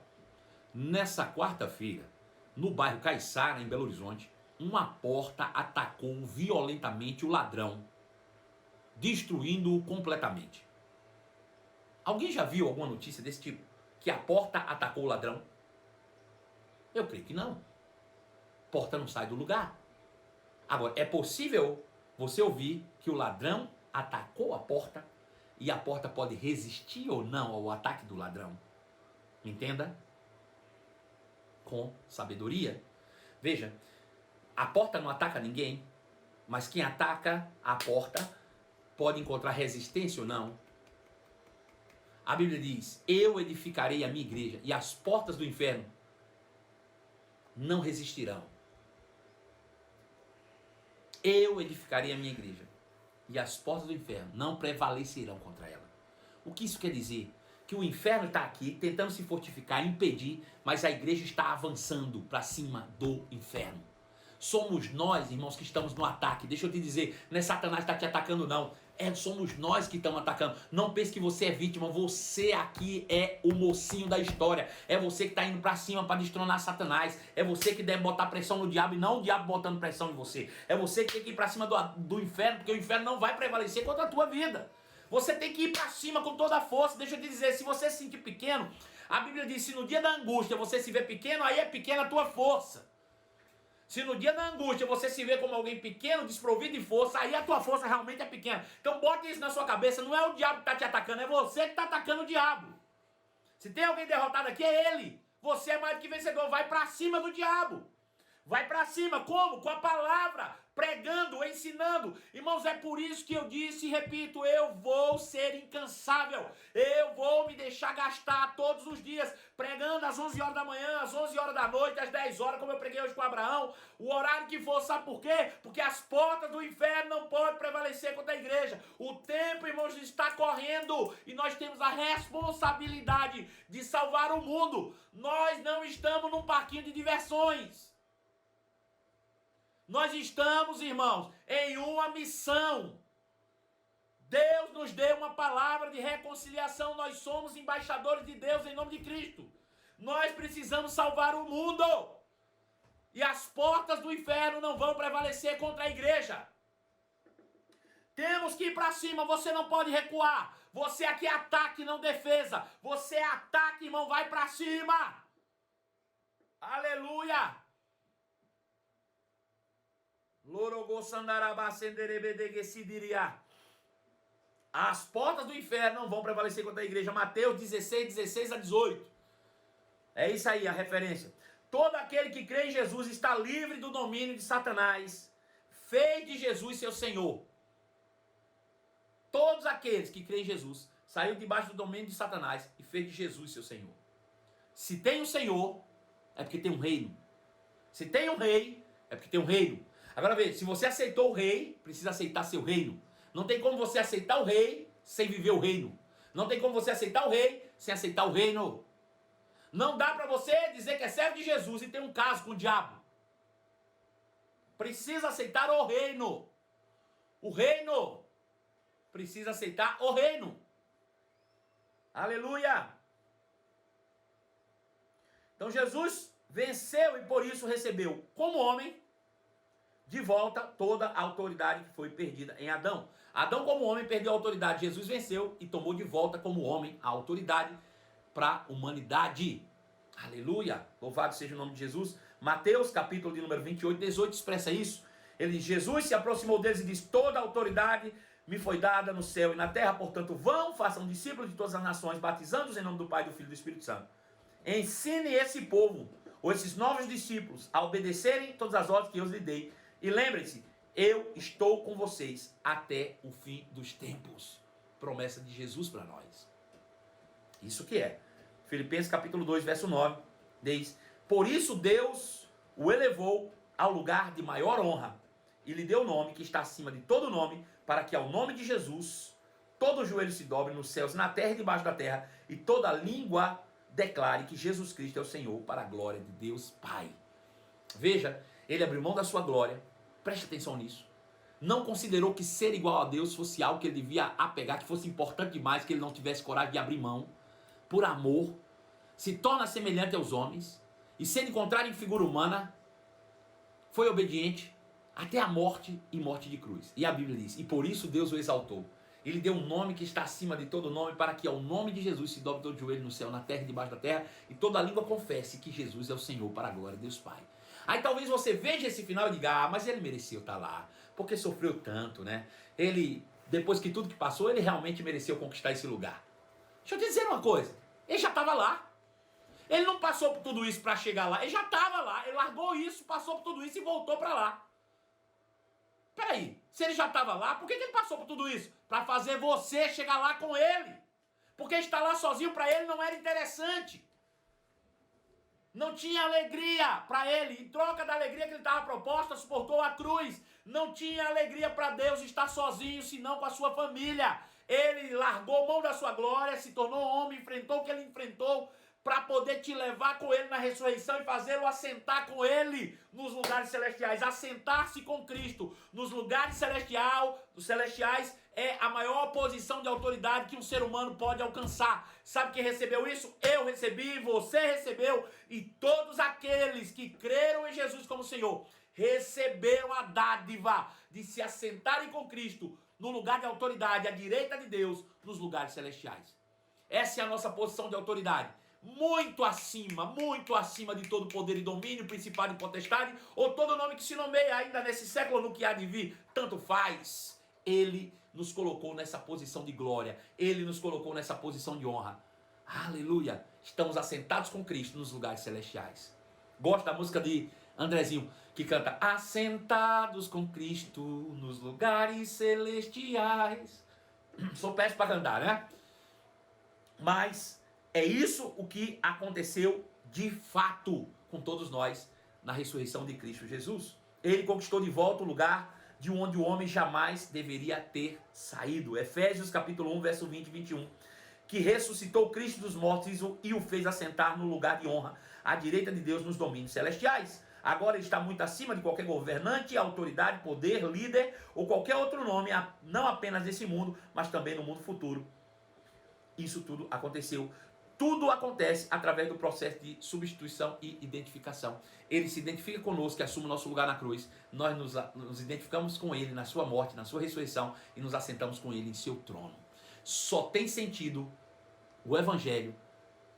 nessa quarta-feira, no bairro Caiçara, em Belo Horizonte, uma porta atacou violentamente o ladrão, destruindo-o completamente. Alguém já viu alguma notícia desse tipo? Que a porta atacou o ladrão? Eu creio que não. Porta não sai do lugar. Agora, é possível você ouvir que o ladrão atacou a porta e a porta pode resistir ou não ao ataque do ladrão? Entenda? Com sabedoria. Veja, a porta não ataca ninguém, mas quem ataca a porta pode encontrar resistência ou não. A Bíblia diz, eu edificarei a minha igreja e as portas do inferno não resistirão. Eu edificarei a minha igreja e as portas do inferno não prevalecerão contra ela. O que isso quer dizer? Que o inferno está aqui tentando se fortificar, impedir, mas a igreja está avançando para cima do inferno. Somos nós, irmãos, que estamos no ataque. Deixa eu te dizer, não é Satanás que está te atacando, não. Somos nós que estamos atacando. Não pense que você é vítima. Você aqui é o mocinho da história. É você que está indo para cima para destronar Satanás. É você que deve botar pressão no diabo e não o diabo botando pressão em você. É você que tem que ir para cima do inferno, porque o inferno não vai prevalecer contra a tua vida. Você tem que ir para cima com toda a força. Deixa eu te dizer, se você se sentir pequeno, a Bíblia diz, se no dia da angústia você se vê pequeno, aí é pequena a tua força. Se no dia da angústia você se vê como alguém pequeno, desprovido de força, aí a tua força realmente é pequena. Então bote isso na sua cabeça, não é o diabo que está te atacando, é você que está atacando o diabo. Se tem alguém derrotado aqui, é ele. Você é mais do que vencedor, vai para cima do diabo. Vai para cima, como? Com a palavra, pregando, ensinando. Irmãos, é por isso que eu disse e repito, eu vou ser incansável. Eu vou me deixar gastar todos os dias, pregando às 11 horas da manhã, às 11 horas da noite, às 10 horas, como eu preguei hoje com Abraão. O horário que for, sabe por quê? Porque as portas do inferno não podem prevalecer contra a igreja. O tempo, irmãos, está correndo e nós temos a responsabilidade de salvar o mundo. Nós não estamos num parquinho de diversões. Nós estamos, irmãos, em uma missão. Deus nos deu uma palavra de reconciliação. Nós somos embaixadores de Deus em nome de Cristo. Nós precisamos salvar o mundo. E as portas do inferno não vão prevalecer contra a igreja. Temos que ir para cima. Você não pode recuar. Você aqui é ataque, não defesa. Você é ataque, irmão. Vai para cima. Aleluia. As portas do inferno não vão prevalecer contra a igreja. Mateus 16, 16 a 18. É isso aí, a referência. Todo aquele que crê em Jesus está livre do domínio de Satanás. Fez de Jesus seu Senhor. Todos aqueles que creem em Jesus saíram debaixo do domínio de Satanás e fez de Jesus seu Senhor. Se tem um Senhor, é porque tem um reino. Se tem um rei, é porque tem um reino. Agora veja, se você aceitou o rei, precisa aceitar seu reino. Não tem como você aceitar o rei sem viver o reino. Não tem como você aceitar o rei sem aceitar o reino. Não dá para você dizer que é servo de Jesus e ter um caso com o diabo. Precisa aceitar o reino. O reino. Precisa aceitar o reino. Aleluia. Então Jesus venceu e por isso recebeu como homem de volta toda a autoridade que foi perdida em Adão. Adão como homem perdeu a autoridade, Jesus venceu e tomou de volta como homem a autoridade para a humanidade. Aleluia, louvado seja o nome de Jesus. Mateus capítulo de número 28, 18 expressa isso. Ele diz, Jesus se aproximou deles e disse, toda a autoridade me foi dada no céu e na terra, portanto vão, façam discípulos de todas as nações, batizando-os em nome do Pai, do Filho e do Espírito Santo. Ensine esse povo, ou esses novos discípulos, a obedecerem todas as ordens que eu lhes dei. E lembre-se, eu estou com vocês até o fim dos tempos. Promessa de Jesus para nós. Isso que é. Filipenses capítulo 2, verso 9, diz, por isso Deus o elevou ao lugar de maior honra e lhe deu o nome que está acima de todo nome, para que ao nome de Jesus todo joelho se dobre nos céus, na terra e debaixo da terra, e toda língua declare que Jesus Cristo é o Senhor, para a glória de Deus Pai. Veja, ele abriu mão da sua glória. Preste atenção nisso. Não considerou que ser igual a Deus fosse algo que ele devia apegar, que fosse importante demais, que ele não tivesse coragem de abrir mão. Por amor, se torna semelhante aos homens, e sendo encontrado em figura humana, foi obediente até a morte e morte de cruz. E a Bíblia diz, e por isso Deus o exaltou. Ele deu um nome que está acima de todo nome, para que ao nome de Jesus se dobre todo joelho no céu, na terra e debaixo da terra, e toda língua confesse que Jesus é o Senhor, para a glória de Deus Pai. Aí talvez você veja esse final e diga, mas ele mereceu estar lá, porque sofreu tanto, né? Ele, depois que tudo que passou, ele realmente mereceu conquistar esse lugar. Deixa eu te dizer uma coisa, ele já estava lá. Ele não passou por tudo isso para chegar lá, ele já estava lá, ele largou isso, passou por tudo isso e voltou para lá. Peraí, se ele já estava lá, por que ele passou por tudo isso? Para fazer você chegar lá com ele. Porque estar lá sozinho para ele não era interessante. Não tinha alegria para ele. Em troca da alegria que ele estava proposta, suportou a cruz. Não tinha alegria para Deus estar sozinho, senão com a sua família. Ele largou mão da sua glória, se tornou homem, enfrentou o que ele enfrentou para poder te levar com ele na ressurreição e fazê-lo assentar com ele nos lugares celestiais. Assentar-se com Cristo nos lugares celestiais é a maior posição de autoridade que um ser humano pode alcançar. Sabe quem recebeu isso? Eu recebi, você recebeu, e todos aqueles que creram em Jesus como Senhor receberam a dádiva de se assentarem com Cristo no lugar de autoridade, à direita de Deus, nos lugares celestiais. Essa é a nossa posição de autoridade. Muito acima de todo poder e domínio, principado e potestade, ou todo nome que se nomeia ainda nesse século, no que há de vir, tanto faz. Ele nos colocou nessa posição de glória, ele nos colocou nessa posição de honra. Aleluia! Estamos assentados com Cristo nos lugares celestiais. Gosto da música de Andrezinho, que canta: assentados com Cristo nos lugares celestiais. Sou péssimo para cantar, né? Mas é isso o que aconteceu de fato com todos nós na ressurreição de Cristo Jesus. Ele conquistou de volta o lugar de onde o homem jamais deveria ter saído. Efésios capítulo 1, verso 20 e 21. Que ressuscitou Cristo dos mortos e o fez assentar no lugar de honra, à direita de Deus nos domínios celestiais. Agora ele está muito acima de qualquer governante, autoridade, poder, líder ou qualquer outro nome, não apenas nesse mundo, mas também no mundo futuro. Isso tudo aconteceu. Tudo acontece através do processo de substituição e identificação. Ele se identifica conosco, que assume o nosso lugar na cruz. Nós nos identificamos com ele na sua morte, na sua ressurreição, e nos assentamos com ele em seu trono. Só tem sentido o evangelho,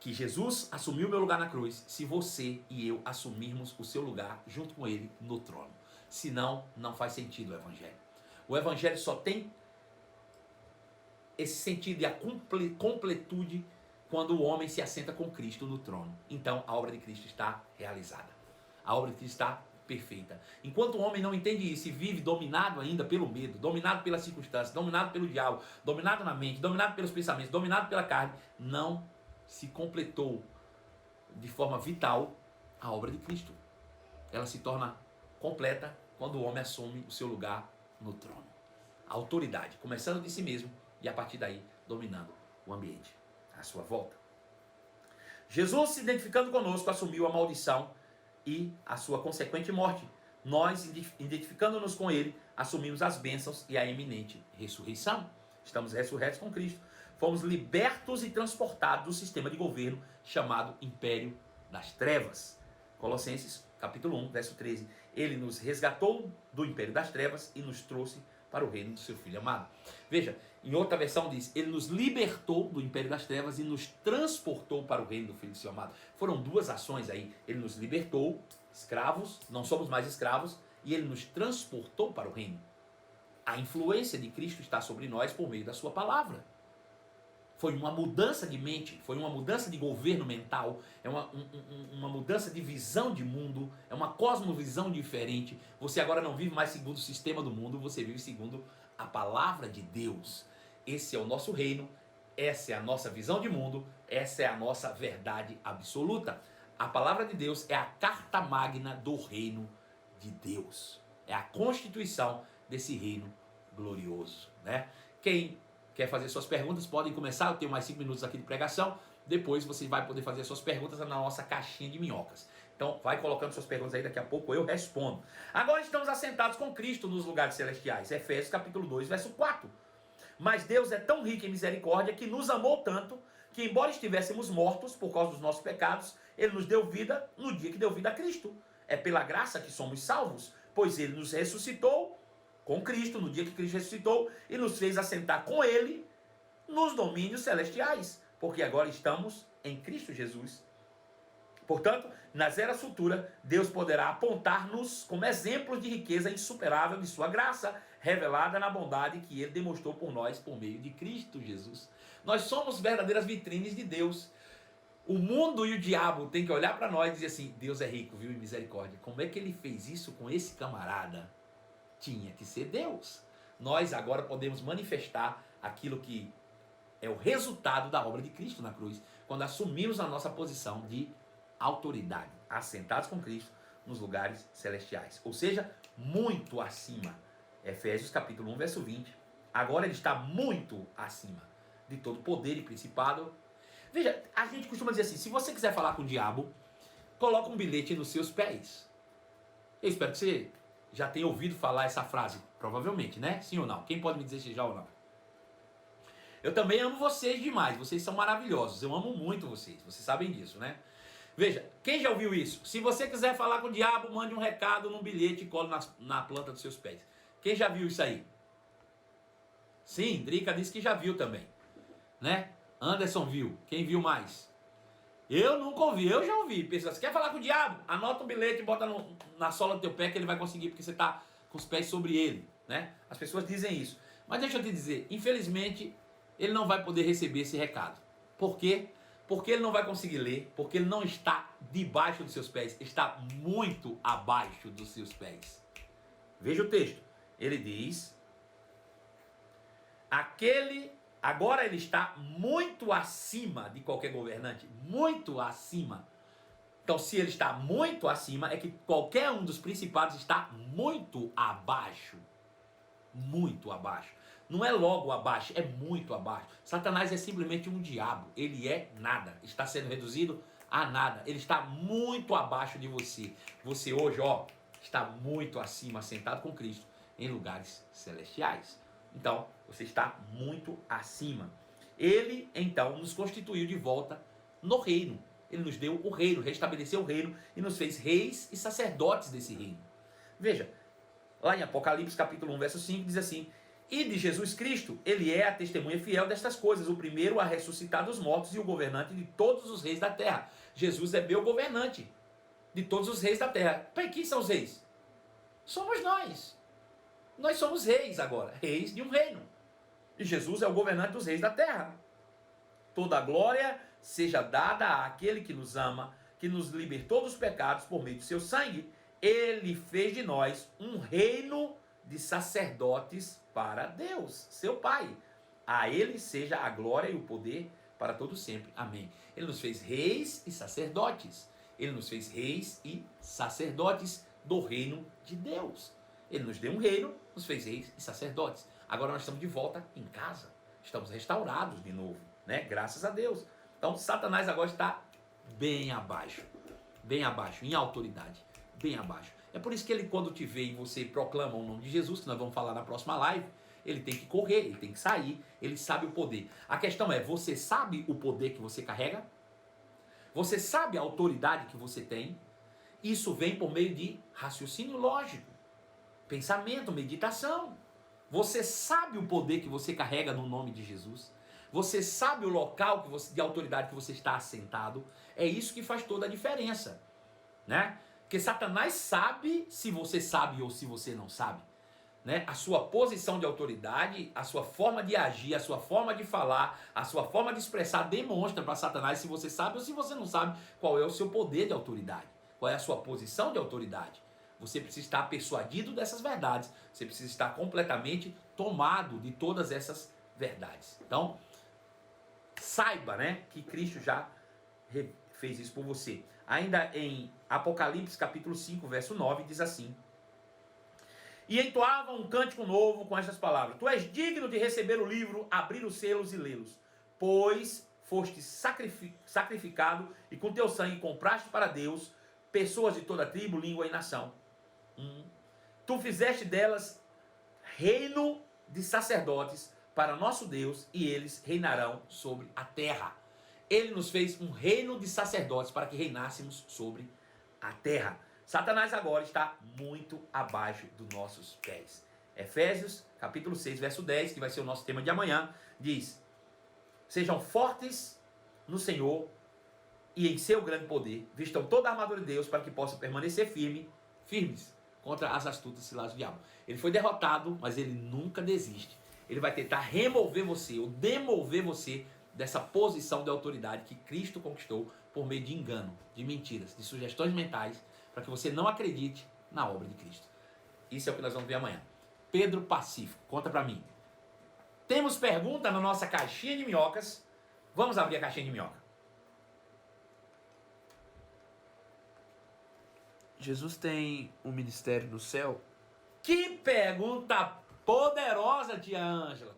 que Jesus assumiu o meu lugar na cruz, se você e eu assumirmos o seu lugar junto com ele no trono. Senão, não faz sentido o evangelho. O evangelho só tem esse sentido de a completude quando o homem se assenta com Cristo no trono. Então a obra de Cristo está realizada. A obra de Cristo está perfeita. Enquanto o homem não entende isso e vive dominado ainda pelo medo, dominado pelas circunstâncias, dominado pelo diabo, dominado na mente, dominado pelos pensamentos, dominado pela carne, não se completou de forma vital a obra de Cristo. Ela se torna completa quando o homem assume o seu lugar no trono. A autoridade, começando de si mesmo e a partir daí dominando o ambiente à sua volta. Jesus, se identificando conosco, assumiu a maldição e a sua consequente morte. Nós, identificando-nos com ele, assumimos as bênçãos e a iminente ressurreição. Estamos ressurretos com Cristo. Fomos libertos e transportados do sistema de governo chamado Império das Trevas. Colossenses capítulo 1, verso 13. Ele nos resgatou do Império das Trevas e nos trouxe para o reino do seu Filho amado. Veja, em outra versão diz: ele nos libertou do Império das Trevas e nos transportou para o reino do Filho do seu amado. Foram duas ações aí. Ele nos libertou, escravos, não somos mais escravos, e ele nos transportou para o reino. A influência de Cristo está sobre nós por meio da sua palavra. Foi uma mudança de mente, foi uma mudança de governo mental, é uma mudança de visão de mundo, é uma cosmovisão diferente. Você agora não vive mais segundo o sistema do mundo, você vive segundo a palavra de Deus. Esse é o nosso reino, essa é a nossa visão de mundo, essa é a nossa verdade absoluta. A palavra de Deus é a carta magna do reino de Deus. É a constituição desse reino glorioso, né? Quem quer fazer suas perguntas, podem começar. Eu tenho mais 5 minutos aqui de pregação. Depois você vai poder fazer suas perguntas na nossa caixinha de minhocas. Então vai colocando suas perguntas aí, daqui a pouco eu respondo. Agora estamos assentados com Cristo nos lugares celestiais. Efésios capítulo 2, verso 4. Mas Deus é tão rico em misericórdia que nos amou tanto que, embora estivéssemos mortos por causa dos nossos pecados, Ele nos deu vida no dia que deu vida a Cristo. É pela graça que somos salvos, pois Ele nos ressuscitou com Cristo, no dia que Cristo ressuscitou, e nos fez assentar com Ele nos domínios celestiais, porque agora estamos em Cristo Jesus. Portanto, nas eras futuras, Deus poderá apontar-nos como exemplos de riqueza insuperável de sua graça, revelada na bondade que Ele demonstrou por nós por meio de Cristo Jesus. Nós somos verdadeiras vitrines de Deus. O mundo e o diabo têm que olhar para nós e dizer assim: Deus é rico, viu, em misericórdia. Como é que Ele fez isso com esse camarada? Tinha que ser Deus. Nós agora podemos manifestar aquilo que é o resultado da obra de Cristo na cruz, quando assumimos a nossa posição de autoridade, assentados com Cristo nos lugares celestiais, ou seja, muito acima. Efésios capítulo 1, verso 20. Agora ele está muito acima de todo poder e principado. Veja, a gente costuma dizer assim, se você quiser falar com o diabo, coloca um bilhete nos seus pés. Eu espero que você já tenha ouvido falar essa frase, provavelmente, né? Sim ou não? Quem pode me dizer se já ou não? Eu também amo vocês demais, vocês são maravilhosos, eu amo muito vocês sabem disso, né? Veja, quem já ouviu isso? Se você quiser falar com o diabo, mande um recado num bilhete e cole na planta dos seus pés. Quem já viu isso aí? Sim, Drica disse que já viu também, né? Anderson viu, quem viu mais? Eu nunca ouvi, eu já ouvi. Pessoal, você quer falar com o diabo? Anota um bilhete e bota na sola do teu pé que ele vai conseguir, porque você está com os pés sobre ele, né? As pessoas dizem isso. Mas deixa eu te dizer, infelizmente, ele não vai poder receber esse recado. Por quê? Porque ele não vai conseguir ler, porque ele não está debaixo dos seus pés, está muito abaixo dos seus pés. Veja o texto. Ele diz: agora ele está muito acima de qualquer governante, muito acima. Então, se ele está muito acima, é que qualquer um dos principados está muito abaixo. Muito abaixo. Não é logo abaixo, é muito abaixo. Satanás é simplesmente um diabo. Ele é nada. Está sendo reduzido a nada. Ele está muito abaixo de você. Você hoje, está muito acima, sentado com Cristo, em lugares celestiais. Então, você está muito acima. Ele, então, nos constituiu de volta no reino. Ele nos deu o reino, restabeleceu o reino e nos fez reis e sacerdotes desse reino. Veja, lá em Apocalipse capítulo 1, verso 5, diz assim: e de Jesus Cristo, ele é a testemunha fiel destas coisas, o primeiro a ressuscitar dos mortos e o governante de todos os reis da terra. Jesus é meu governante de todos os reis da terra. Para quem são os reis? Somos nós. Nós somos reis agora, reis de um reino. E Jesus é o governante dos reis da terra. Toda a glória seja dada àquele que nos ama, que nos libertou dos pecados por meio do seu sangue. Ele fez de nós um reino de sacerdotes para Deus, seu Pai. A ele seja a glória e o poder para todo sempre. Amém. Ele nos fez reis e sacerdotes. Ele nos fez reis e sacerdotes do reino de Deus. Ele nos deu um reino, nos fez reis e sacerdotes. Agora nós estamos de volta em casa. Estamos restaurados de novo, né? Graças a Deus. Então Satanás agora está bem abaixo, em autoridade, bem abaixo. É por isso que ele, quando te vê e você proclama o nome de Jesus, que nós vamos falar na próxima live, ele tem que correr, ele tem que sair, ele sabe o poder. A questão é, você sabe o poder que você carrega? Você sabe a autoridade que você tem? Isso vem por meio de raciocínio lógico, pensamento, meditação. Você sabe o poder que você carrega no nome de Jesus? Você sabe o local de autoridade que você está assentado? É isso que faz toda a diferença, né? Porque Satanás sabe se você sabe ou se você não sabe, né? A sua posição de autoridade, a sua forma de agir, a sua forma de falar, a sua forma de expressar demonstra para Satanás se você sabe ou se você não sabe qual é o seu poder de autoridade, qual é a sua posição de autoridade. Você precisa estar persuadido dessas verdades, você precisa estar completamente tomado de todas essas verdades. Então, saiba, né, que Cristo já fez isso por você. Ainda em Apocalipse capítulo 5, verso 9, diz assim: e entoavam um cântico novo com estas palavras: tu és digno de receber o livro, abrir os selos e lê-los, pois foste sacrificado e com teu sangue compraste para Deus pessoas de toda tribo, língua e nação. Tu fizeste delas reino de sacerdotes para nosso Deus, e eles reinarão sobre a terra. Ele nos fez um reino de sacerdotes para que reinássemos sobre a terra. Satanás agora está muito abaixo dos nossos pés. Efésios capítulo 6, verso 10, que vai ser o nosso tema de amanhã, diz: sejam fortes no Senhor e em seu grande poder, vistam toda a armadura de Deus para que possam permanecer firmes contra as astutas ciladas do diabo. Ele foi derrotado, mas ele nunca desiste. Ele vai tentar remover você ou demover você dessa posição de autoridade que Cristo conquistou por meio de engano, de mentiras, de sugestões mentais, para que você não acredite na obra de Cristo. Isso é o que nós vamos ver amanhã. Pedro Pacífico, conta para mim. Temos pergunta na nossa caixinha de minhocas. Vamos abrir a caixinha de minhoca. Jesus tem um ministério no céu? Que pergunta poderosa, tia Ângela.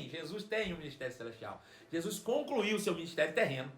Jesus tem um ministério celestial. Jesus concluiu o seu ministério terreno.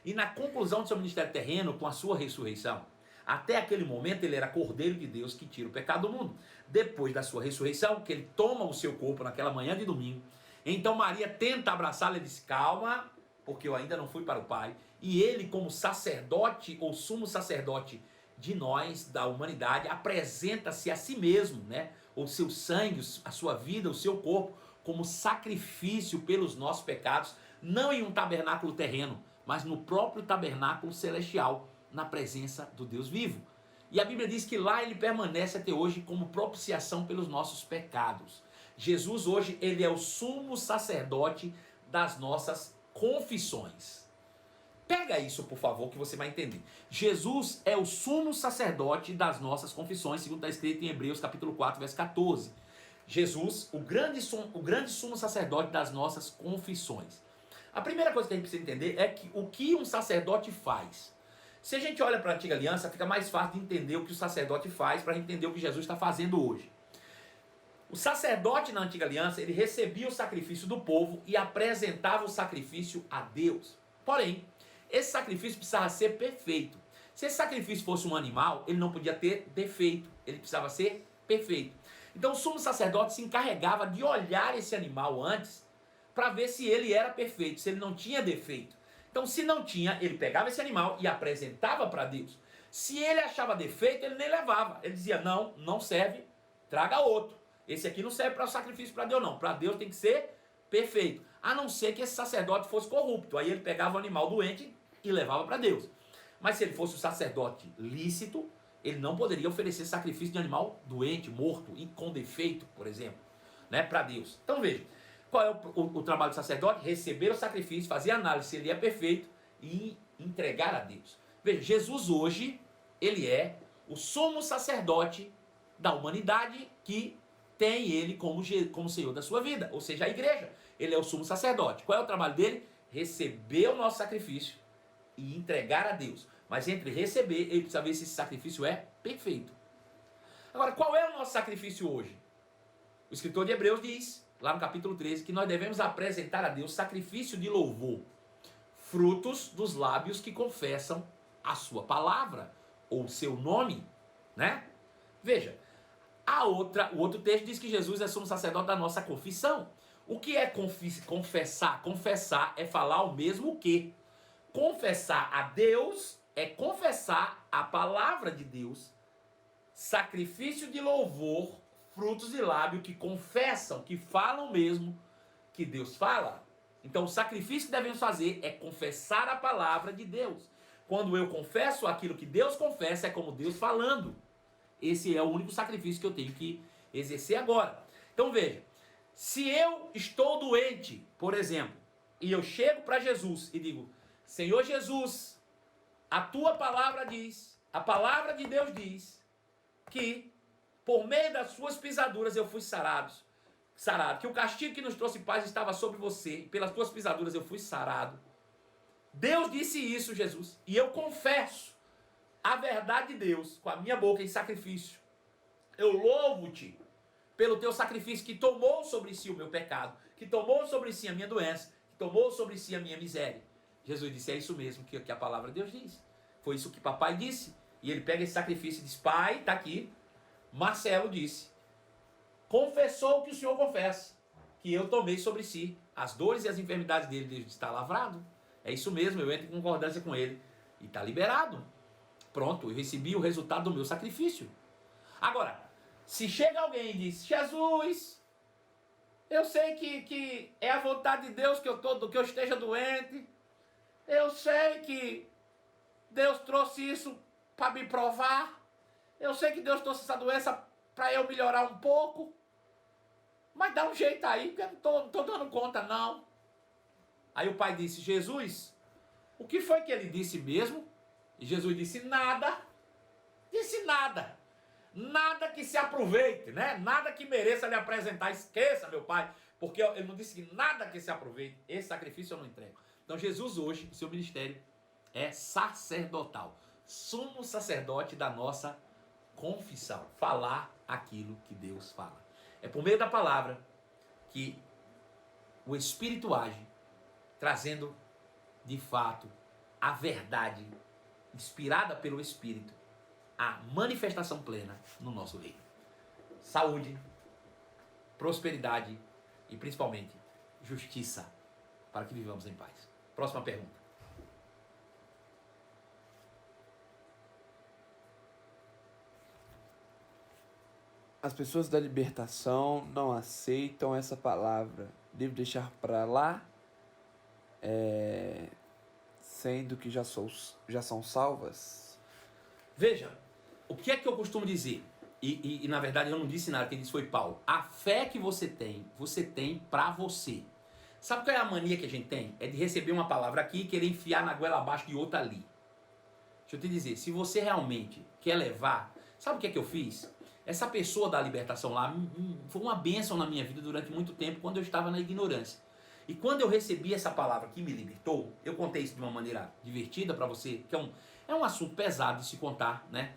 E na conclusão do seu ministério terreno, com a sua ressurreição, até aquele momento ele era Cordeiro de Deus que tira o pecado do mundo. Depois da sua ressurreição, que ele toma o seu corpo naquela manhã de domingo, então Maria tenta abraçá-lo e diz, calma, porque eu ainda não fui para o Pai. E ele, como sacerdote ou sumo sacerdote de nós, da humanidade, apresenta-se a si mesmo, né? O seu sangue, a sua vida, o seu corpo, como sacrifício pelos nossos pecados, não em um tabernáculo terreno, mas no próprio tabernáculo celestial, na presença do Deus vivo. E a Bíblia diz que lá ele permanece até hoje como propiciação pelos nossos pecados. Jesus hoje, ele é o sumo sacerdote das nossas confissões. Pega isso, por favor, que você vai entender. Jesus é o sumo sacerdote das nossas confissões, segundo está escrito em Hebreus capítulo 4, verso 14. Jesus, o grande sumo sacerdote das nossas confissões. A primeira coisa que a gente precisa entender é que o que um sacerdote faz. Se a gente olha para a antiga aliança, fica mais fácil de entender o que o sacerdote faz para a gente entender o que Jesus está fazendo hoje. O sacerdote na antiga aliança, ele recebia o sacrifício do povo e apresentava o sacrifício a Deus. Porém, esse sacrifício precisava ser perfeito. Se esse sacrifício fosse um animal, ele não podia ter defeito, ele precisava ser perfeito. Então o sumo sacerdote se encarregava de olhar esse animal antes para ver se ele era perfeito, se ele não tinha defeito. Então, se não tinha, ele pegava esse animal e apresentava para Deus. Se ele achava defeito, ele nem levava. Ele dizia, não serve, traga outro. Esse aqui não serve para o sacrifício para Deus, não. Para Deus tem que ser perfeito. A não ser que esse sacerdote fosse corrupto. Aí ele pegava o animal doente e levava para Deus. Mas se ele fosse um sacerdote lícito, ele não poderia oferecer sacrifício de animal doente, morto e com defeito, por exemplo, né, para Deus. Então veja. Qual é o trabalho do sacerdote? Receber o sacrifício, fazer análise se ele é perfeito e entregar a Deus. Veja, Jesus hoje, ele é o sumo sacerdote da humanidade que tem ele como Senhor da sua vida, ou seja, a igreja. Ele é o sumo sacerdote. Qual é o trabalho dele? Receber o nosso sacrifício e entregar a Deus. Mas entre receber, ele precisa ver se esse sacrifício é perfeito. Agora, qual é o nosso sacrifício hoje? O escritor de Hebreus diz, lá no capítulo 13, que nós devemos apresentar a Deus sacrifício de louvor, frutos dos lábios que confessam a sua palavra, ou o seu nome, né? Veja, o outro texto diz que Jesus é sumo sacerdote da nossa confissão. O que é confessar? Confessar é falar o mesmo que. Confessar a Deus é confessar a palavra de Deus, sacrifício de louvor, frutos de lábio que confessam, que falam mesmo que Deus fala. Então o sacrifício que devemos fazer é confessar a palavra de Deus. Quando eu confesso aquilo que Deus confessa, é como Deus falando. Esse é o único sacrifício que eu tenho que exercer agora. Então veja, se eu estou doente, por exemplo, e eu chego para Jesus e digo, Senhor Jesus, a tua palavra diz, a palavra de Deus diz, que por meio das suas pisaduras eu fui sarado, que o castigo que nos trouxe paz estava sobre você, e pelas tuas pisaduras eu fui sarado. Deus disse isso, Jesus, e eu confesso a verdade de Deus com a minha boca em sacrifício. Eu louvo-te pelo teu sacrifício que tomou sobre si o meu pecado, que tomou sobre si a minha doença, que tomou sobre si a minha miséria. Jesus disse, é isso mesmo que a palavra de Deus diz. Foi isso que papai disse. E ele pega esse sacrifício e diz, pai, está aqui. Marcelo disse, confessou o que o Senhor confessa, que eu tomei sobre si as dores e as enfermidades dele, ele está lavrado. É isso mesmo, eu entro em concordância com ele. E está liberado. Pronto, eu recebi o resultado do meu sacrifício. Agora, se chega alguém e diz, Jesus, eu sei que é a vontade de Deus que eu esteja doente. Eu sei que Deus trouxe isso para me provar. Eu sei que Deus trouxe essa doença para eu melhorar um pouco. Mas dá um jeito aí, porque eu não estou dando conta, não. Aí o pai disse, Jesus, o que foi que ele disse mesmo? E Jesus disse, nada. Disse nada. Nada que se aproveite, né? Nada que mereça lhe apresentar. Esqueça, meu pai. Porque ele não disse que nada que se aproveite. Esse sacrifício eu não entrego. Então Jesus hoje, o seu ministério é sacerdotal. Sumo sacerdote da nossa confissão. Falar aquilo que Deus fala. É por meio da palavra que o Espírito age, trazendo de fato a verdade inspirada pelo Espírito, a manifestação plena no nosso reino. Saúde, prosperidade e principalmente justiça, para que vivamos em paz. Próxima pergunta. As pessoas da libertação não aceitam essa palavra. Devo deixar para lá, sendo que já são salvas? Veja, o que é que eu costumo dizer? E na verdade eu não disse nada, quem disse foi Paulo. A fé que você tem para você. Sabe qual é a mania que a gente tem? É de receber uma palavra aqui e querer enfiar na goela abaixo de outra ali. Deixa eu te dizer, se você realmente quer levar... Sabe o que é que eu fiz? Essa pessoa da libertação lá foi uma bênção na minha vida durante muito tempo, quando eu estava na ignorância. E quando eu recebi essa palavra que me libertou, eu contei isso de uma maneira divertida para você, que é um assunto pesado de se contar, né?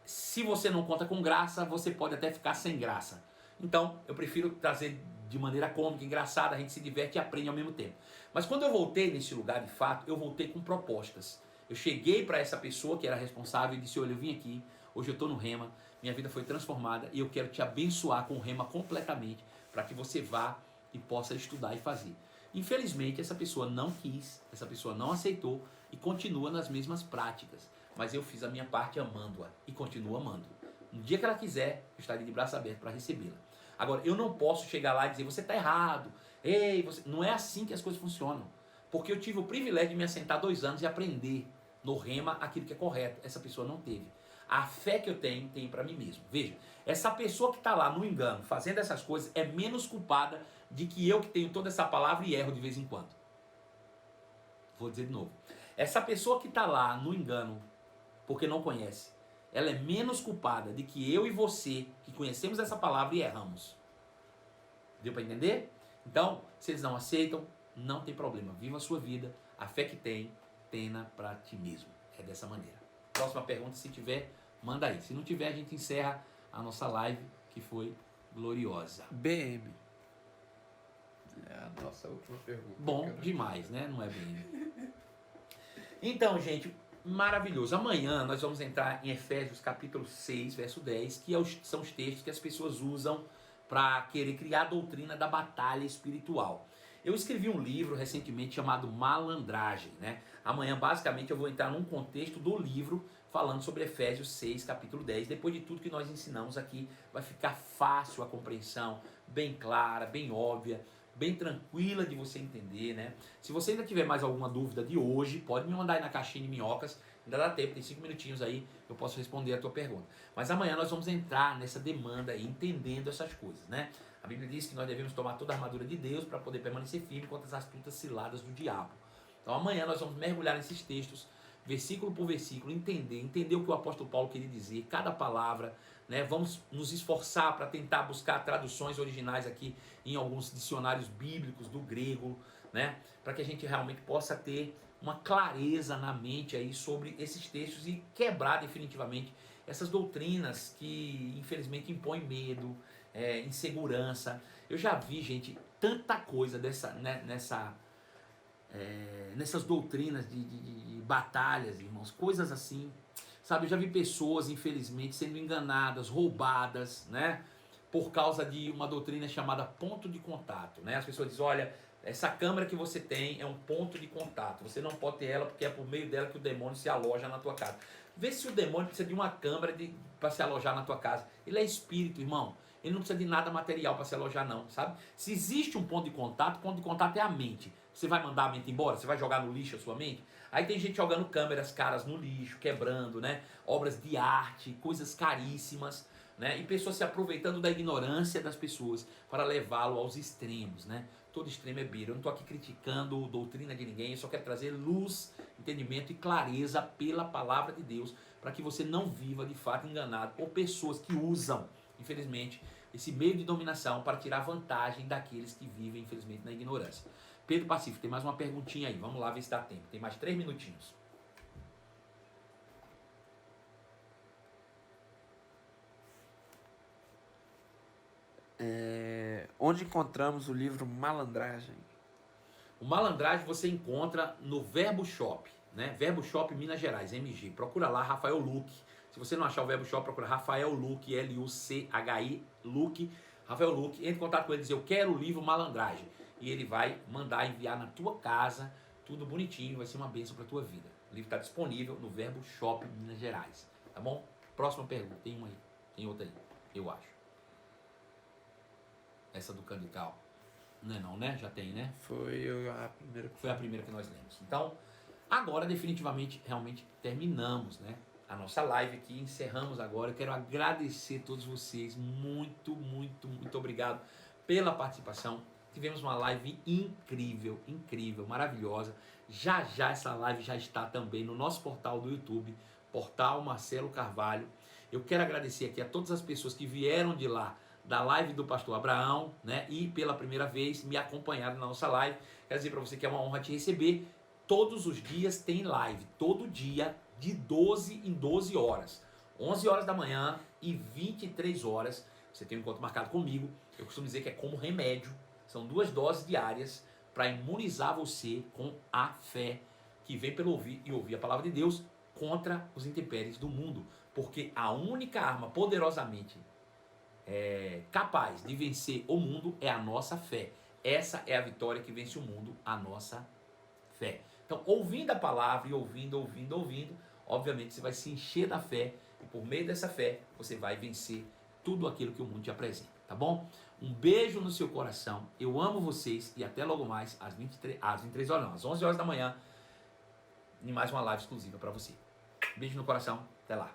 Se você não conta com graça, você pode até ficar sem graça. Então, eu prefiro trazer de maneira cômica, engraçada, a gente se diverte e aprende ao mesmo tempo. Mas quando eu voltei nesse lugar, de fato, eu voltei com propostas. Eu cheguei para essa pessoa que era responsável e disse, olha, eu vim aqui, hoje eu estou no Rema, minha vida foi transformada e eu quero te abençoar com o Rema completamente, para que você vá e possa estudar e fazer. Infelizmente, essa pessoa não quis, essa pessoa não aceitou e continua nas mesmas práticas. Mas eu fiz a minha parte amando-a e continuo amando. No dia que ela quiser, eu estarei de braço aberto para recebê-la. Agora, eu não posso chegar lá e dizer, você está errado. Ei, você... Não é assim que as coisas funcionam. Porque eu tive o privilégio de me assentar 2 anos e aprender no Rema aquilo que é correto. Essa pessoa não teve. A fé que eu tenho para mim mesmo. Veja, essa pessoa que está lá no engano, fazendo essas coisas, é menos culpada de que eu que tenho toda essa palavra e erro de vez em quando. Vou dizer de novo. Essa pessoa que está lá no engano, porque não conhece, ela é menos culpada de que eu e você, que conhecemos essa palavra e erramos. Deu para entender? Então, se eles não aceitam, não tem problema. Viva a sua vida. A fé que tem, tenha para ti mesmo. É dessa maneira. Próxima pergunta, se tiver, manda aí. Se não tiver, a gente encerra a nossa live, que foi gloriosa. BM. É a nossa última pergunta. Bom demais, né? Não é BM. Então, gente, maravilhoso. Amanhã nós vamos entrar em Efésios capítulo 6, verso 10, que são os textos que as pessoas usam para querer criar a doutrina da batalha espiritual. Eu escrevi um livro recentemente chamado Malandragem, né? Amanhã, basicamente, eu vou entrar num contexto do livro falando sobre Efésios 6, capítulo 10. Depois de tudo que nós ensinamos aqui, vai ficar fácil a compreensão, bem clara, bem óbvia, bem tranquila de você entender, né? Se você ainda tiver mais alguma dúvida de hoje, pode me mandar aí na caixinha de minhocas, ainda dá tempo, tem 5 minutinhos aí, eu posso responder a tua pergunta. Mas amanhã nós vamos entrar nessa demanda aí, entendendo essas coisas, né? A Bíblia diz que nós devemos tomar toda a armadura de Deus para poder permanecer firme contra as astutas ciladas do diabo. Então amanhã nós vamos mergulhar nesses textos, versículo por versículo, entender o que o apóstolo Paulo queria dizer, cada palavra, né? Vamos nos esforçar para tentar buscar traduções originais aqui em alguns dicionários bíblicos do grego, né? Para que a gente realmente possa ter uma clareza na mente aí sobre esses textos e quebrar definitivamente essas doutrinas que infelizmente impõem medo, insegurança. Eu já vi, gente, tanta coisa nessas doutrinas de batalhas, irmãos, coisas assim, sabe? Eu já vi pessoas, infelizmente, sendo enganadas, roubadas, né? Por causa de uma doutrina chamada ponto de contato, né? As pessoas dizem, olha, essa câmera que você tem é um ponto de contato, você não pode ter ela porque é por meio dela que o demônio se aloja na tua casa. Vê se o demônio precisa de uma câmera para se alojar na tua casa. Ele é espírito, irmão. Ele não precisa de nada material para se alojar não, sabe? Se existe um ponto de contato é a mente. Você vai mandar a mente embora? Você vai jogar no lixo a sua mente? Aí tem gente jogando câmeras caras no lixo, quebrando, né? Obras de arte, coisas caríssimas, né? E pessoas se aproveitando da ignorância das pessoas para levá-lo aos extremos, né? Todo extremo é beira. Eu não estou aqui criticando doutrina de ninguém, eu só quero trazer luz, entendimento e clareza pela palavra de Deus, para que você não viva de fato enganado por pessoas que usam, infelizmente, esse meio de dominação para tirar vantagem daqueles que vivem, infelizmente, na ignorância. Pedro Pacífico, tem mais uma perguntinha aí. Vamos lá ver se dá tempo. Tem mais 3 minutinhos. Onde encontramos o livro Malandragem? O Malandragem você encontra no Verbo Shop, né? Verbo Shop Minas Gerais, MG. Procura lá, Rafael Luque. Se você não achar o Verbo Shop, procura Rafael Luque, L-U-C-H-I, Luque. Rafael Luque, entre em contato com ele e diz, eu quero o livro Malandragem. E ele vai mandar enviar na tua casa, tudo bonitinho, vai ser uma bênção para a tua vida. O livro está disponível no Verbo Shop Minas Gerais, tá bom? Próxima pergunta, tem uma aí, tem outra aí, eu acho. Essa do Candical. Não é não, né? Já tem, né? Foi a primeira. Foi a primeira que nós lemos. Então, agora definitivamente, realmente terminamos, né? A nossa live aqui, encerramos agora. Eu quero agradecer a todos vocês. Muito, muito, muito obrigado pela participação. Tivemos uma live incrível, incrível, maravilhosa. Já já essa live já está também no nosso portal do YouTube, Portal Marcelo Carvalho. Eu quero agradecer aqui a todas as pessoas que vieram de lá, da live do pastor Abraão, né? E pela primeira vez me acompanharam na nossa live. Quero dizer para você que é uma honra te receber. Todos os dias tem live, todo dia, de 12 em 12 horas. 11 horas da manhã e 23 horas. Você tem um encontro marcado comigo. Eu costumo dizer que é como remédio. São 2 doses diárias para imunizar você com a fé que vem pelo ouvir e ouvir a palavra de Deus contra os intempéries do mundo. Porque a única arma poderosamente capaz de vencer o mundo é a nossa fé. Essa é a vitória que vence o mundo, a nossa fé. Então, ouvindo a palavra e ouvindo, obviamente você vai se encher da fé e por meio dessa fé você vai vencer tudo aquilo que o mundo te apresenta, tá bom? Um beijo no seu coração, eu amo vocês e até logo mais às 23 horas não, às 11 horas da manhã em mais uma live exclusiva para você. Beijo no coração, até lá.